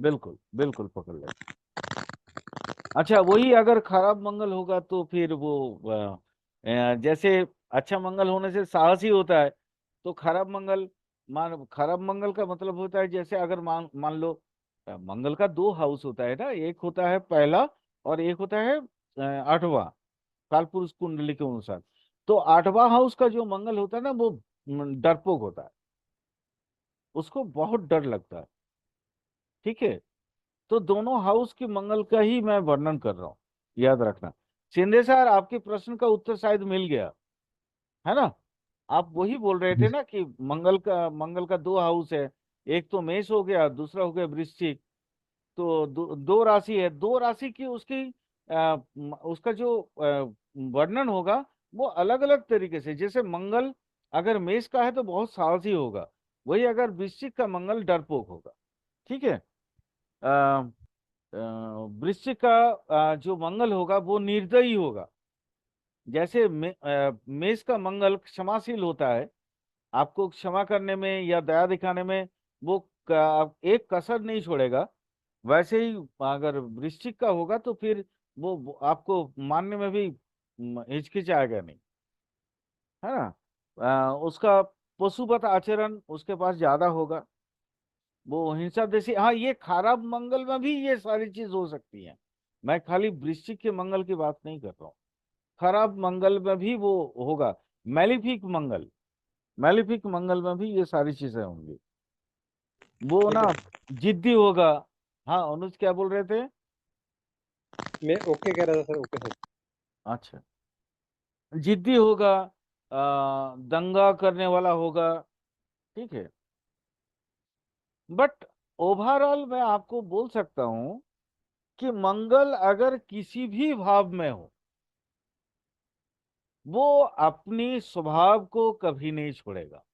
बिल्कुल बिल्कुल पकड़ ले। अच्छा वही अगर खराब मंगल होगा तो फिर वो जैसे अच्छा मंगल होने से साहसी होता है, तो खराब मंगल, मान खराब मंगल का मतलब होता है जैसे अगर मान मान लो मंगल का दो हाउस होता है ना, एक होता है पहला और एक होता है आठवां, कालपुरुष कुंडली के अनुसार। तो आठवां हाउस का जो मंगल होता है ना वो डरपोक होता है, उसको बहुत डर लगता है, ठीक है। तो दोनों हाउस के मंगल का ही मैं वर्णन कर रहा हूँ, याद रखना। शिंदे सर आपके प्रश्न का उत्तर शायद मिल गया है ना। आप वही बोल रहे थे ना कि मंगल का दो हाउस है, एक तो मेष हो गया, दूसरा हो गया वृश्चिक। तो दो राशि है, दो राशि की उसकी उसका जो वर्णन होगा वो अलग अलग तरीके से, जैसे मंगल अगर मेष का है तो बहुत साहसी होगा, वही अगर वृश्चिक का मंगल डरपोक होगा। ठीक है। अ, वृश्चिक का जो मंगल होगा वो निर्दयी होगा। जैसे मेष का मंगल क्षमाशील होता है, आपको क्षमा करने में या दया दिखाने में वो एक कसर नहीं छोड़ेगा। वैसे ही अगर वृश्चिक का होगा तो फिर वो आपको मानने में भी हिचकिचाएगा नहीं, है ना। उसका पशुवत आचरण उसके पास ज्यादा होगा, वो हिंसा जैसी। हाँ, ये खराब मंगल में भी ये सारी चीज हो सकती है, मैं खाली वृश्चिक के मंगल की बात नहीं कर रहा हूँ, खराब मंगल में भी वो होगा। मैलिफिक मंगल, मैलिफिक मंगल में भी ये सारी चीजें होंगी। वो ठीक ना है। जिद्दी होगा। हाँ अनुज क्या बोल रहे थे? मैं ओके कह रहा था सर, ओके सर। अच्छा, जिद्दी होगा, दंगा करने वाला होगा। ठीक है। बट ओवरऑल मैं आपको बोल सकता हूं कि मंगल अगर किसी भी भाव में हो, वो अपनी स्वभाव को कभी नहीं छोड़ेगा।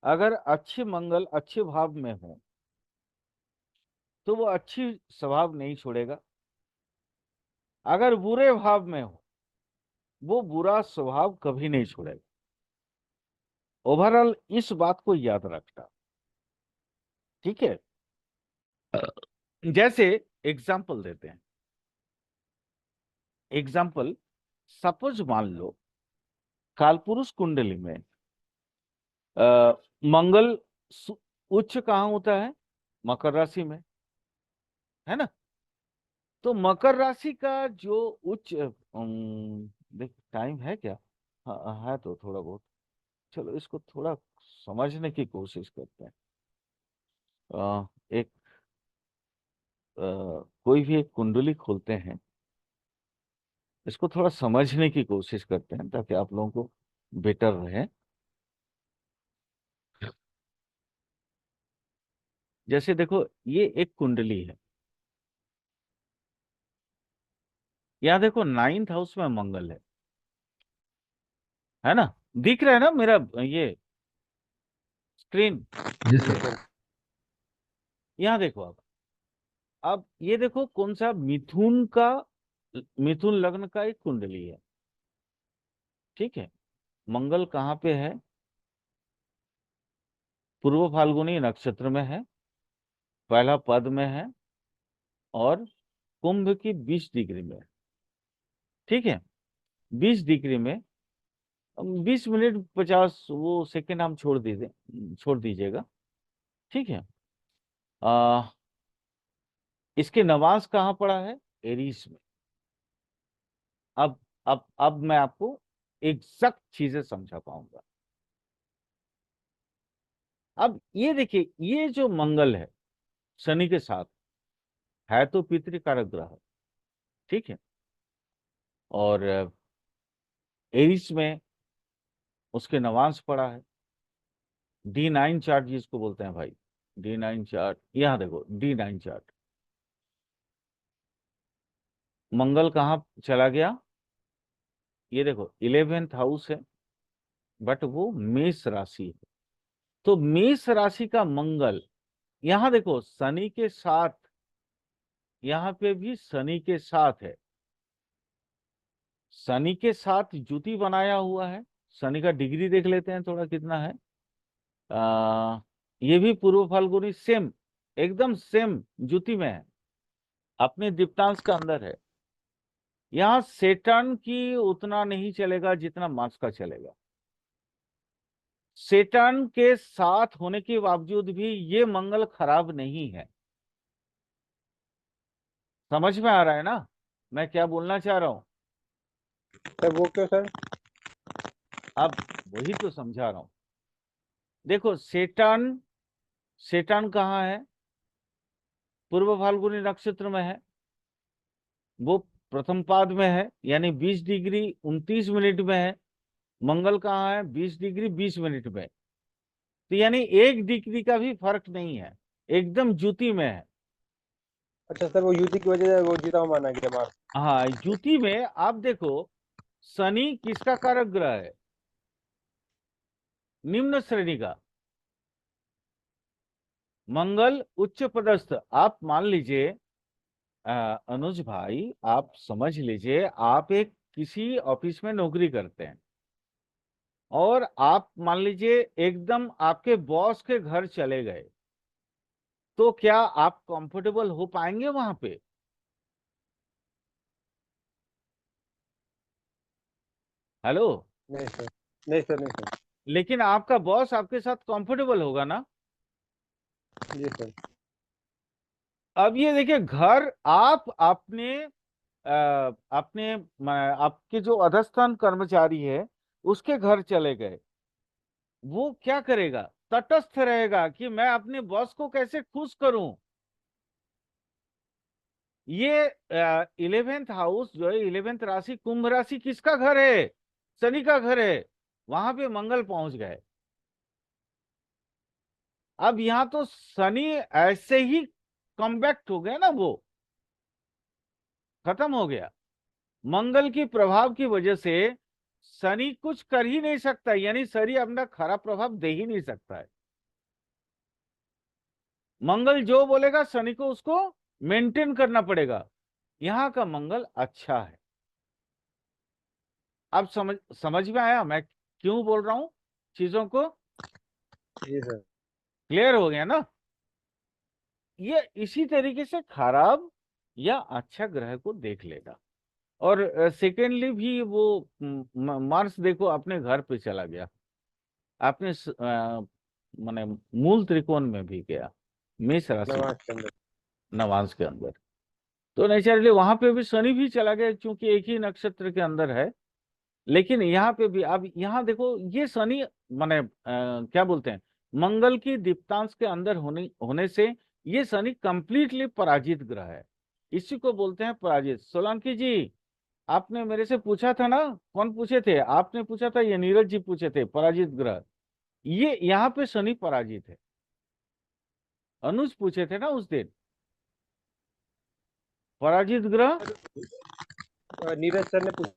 अगर अच्छे मंगल अच्छे भाव में हो तो वो अच्छी स्वभाव नहीं छोड़ेगा, अगर बुरे भाव में हो वो बुरा स्वभाव कभी नहीं छोड़ेगा। ओवरऑल इस बात को याद रखना। ठीक है। जैसे एग्जाम्पल देते हैं, एग्जाम्पल सपोज मान लो कालपुरुष कुंडली में मंगल उच्च कहाँ होता है? मकर राशि में, है ना। तो मकर राशि का जो उच्च देख टाइम है क्या? हाँ है तो थोड़ा बहुत, चलो इसको थोड़ा समझने की कोशिश करते हैं। एक कोई भी एक कुंडली खोलते हैं, इसको थोड़ा समझने की कोशिश करते हैं ताकि आप लोगों को बेटर रहे। जैसे देखो ये एक कुंडली है, यहाँ देखो 9th हाउस में मंगल है ना। दिख रहा है ना मेरा ये स्क्रीन? जी सर। यहाँ देखो अब ये देखो कौन सा मिथुन का, मिथुन लग्न का एक कुंडली है। ठीक है। मंगल कहाँ पे है? पूर्व फाल्गुनी नक्षत्र में है, पहला पद में है, और कुंभ की 20 डिग्री में है। ठीक है। 20 डिग्री में 20 मिनट 50 वो सेकंड हम छोड़ दीजिएगा। ठीक है। आ, इसके नवास कहाँ पड़ा है? एरीस में। अब अब मैं आपको एग्जैक्ट चीजें समझा पाऊंगा। अब ये देखिए, ये जो मंगल है शनि के साथ है तो पितृकारक ग्रह। ठीक है। और एरीस में उसके नवांश पड़ा है। D9 चार्ट जिसको बोलते हैं भाई, D9 चार्ट, यहां देखो D9 चार्ट। मंगल कहाँ चला गया? ये देखो 11th हाउस है, बट वो मेष राशि है। तो मेष राशि का मंगल यहां देखो शनि के साथ, यहां पे भी शनि के साथ है, शनि के साथ जुति बनाया हुआ है। शनि का डिग्री देख लेते हैं थोड़ा कितना है। ये भी पूर्व फाल्गुनी सेम, एकदम सेम जुति में है, अपने दीप्तांश का अंदर है। यहाँ सेटर्न की उतना नहीं चलेगा जितना मार्स का चलेगा। सेटर्न के साथ होने के बावजूद भी ये मंगल खराब नहीं है। समझ में आ रहा है ना मैं क्या बोलना चाह रहा हूं? सर वो क्यों सर? अब वही तो समझा रहा हूं। देखो सेटर्न, सेटर्न कहाँ है? पूर्व फाल्गुनी नक्षत्र में है, वो प्रथम पाद में है, यानी 20 डिग्री 29 मिनट में है। मंगल कहाँ है? 20 डिग्री 20 मिनट में। तो यानी 1 डिग्री का भी फर्क नहीं है, एकदम जुति में है। अच्छा सर, वो युति की वजह से वो जीता हुआ माना गया मार्क्स। हाँ युति में आप देखो शनि किसका कारक ग्रह है? निम्न श्रेणी का। मंगल उच्च पदस्थ। आप मान लीजिए अनुज भाई, आप समझ लीजिए, आप एक किसी ऑफिस में नौकरी करते हैं और आप मान लीजिए एकदम आपके बॉस के घर चले गए, तो क्या आप कंफर्टेबल हो पाएंगे वहां पे? हेलो। नहीं सर, नहीं सर, नहीं सर। लेकिन आपका बॉस आपके साथ कंफर्टेबल होगा ना? जी सर। अब ये देखिए, घर आप अपने अपने आपके जो अधस्थान कर्मचारी है उसके घर चले गए, वो क्या करेगा? तटस्थ रहेगा कि मैं अपने बॉस को कैसे खुश करूं। ये 11th हाउस जो है, 11th राशि, कुंभ राशि किसका घर है? शनि का घर है। वहां पे मंगल पहुंच गए। अब यहां तो शनि ऐसे ही कमबैक्ट हो गया ना, वो खत्म हो गया। मंगल की प्रभाव की वजह से शनि कुछ कर ही नहीं सकता, यानी शनि अपना खराब प्रभाव दे ही नहीं सकता है। मंगल जो बोलेगा शनि को उसको मेंटेन करना पड़ेगा। यहां का मंगल अच्छा है। अब समझ में आया मैं क्यों बोल रहा हूं चीजों को? जी सर। क्लियर हो गया ना? ये इसी तरीके से खराब या अच्छा ग्रह को देख लेगा। और सेकेंडली भी वो मार्स देखो अपने घर पे चला गया, अपने माने मूल त्रिकोण में भी गया, मेष राशि, नवाज के अंदर। नवांश के अंदर। तो नेचुरली वहां पे भी शनि भी चला गया, क्योंकि एक ही नक्षत्र के अंदर है। लेकिन यहाँ पे भी अब यहाँ देखो, ये शनि माने क्या बोलते हैं, मंगल की दीप्तांश के अंदर होने होने से ये शनि कंप्लीटली पराजित ग्रह है। इसी को बोलते हैं पराजित। सोलंकी जी, आपने मेरे से पूछा था ना, कौन पूछे थे? आपने पूछा था, ये नीरज जी पूछे थे, पराजित ग्रह। ये यहाँ पे शनि पराजित है। अनुज पूछे थे ना उस दिन, पराजित ग्रह। नीरज सर ने पूछा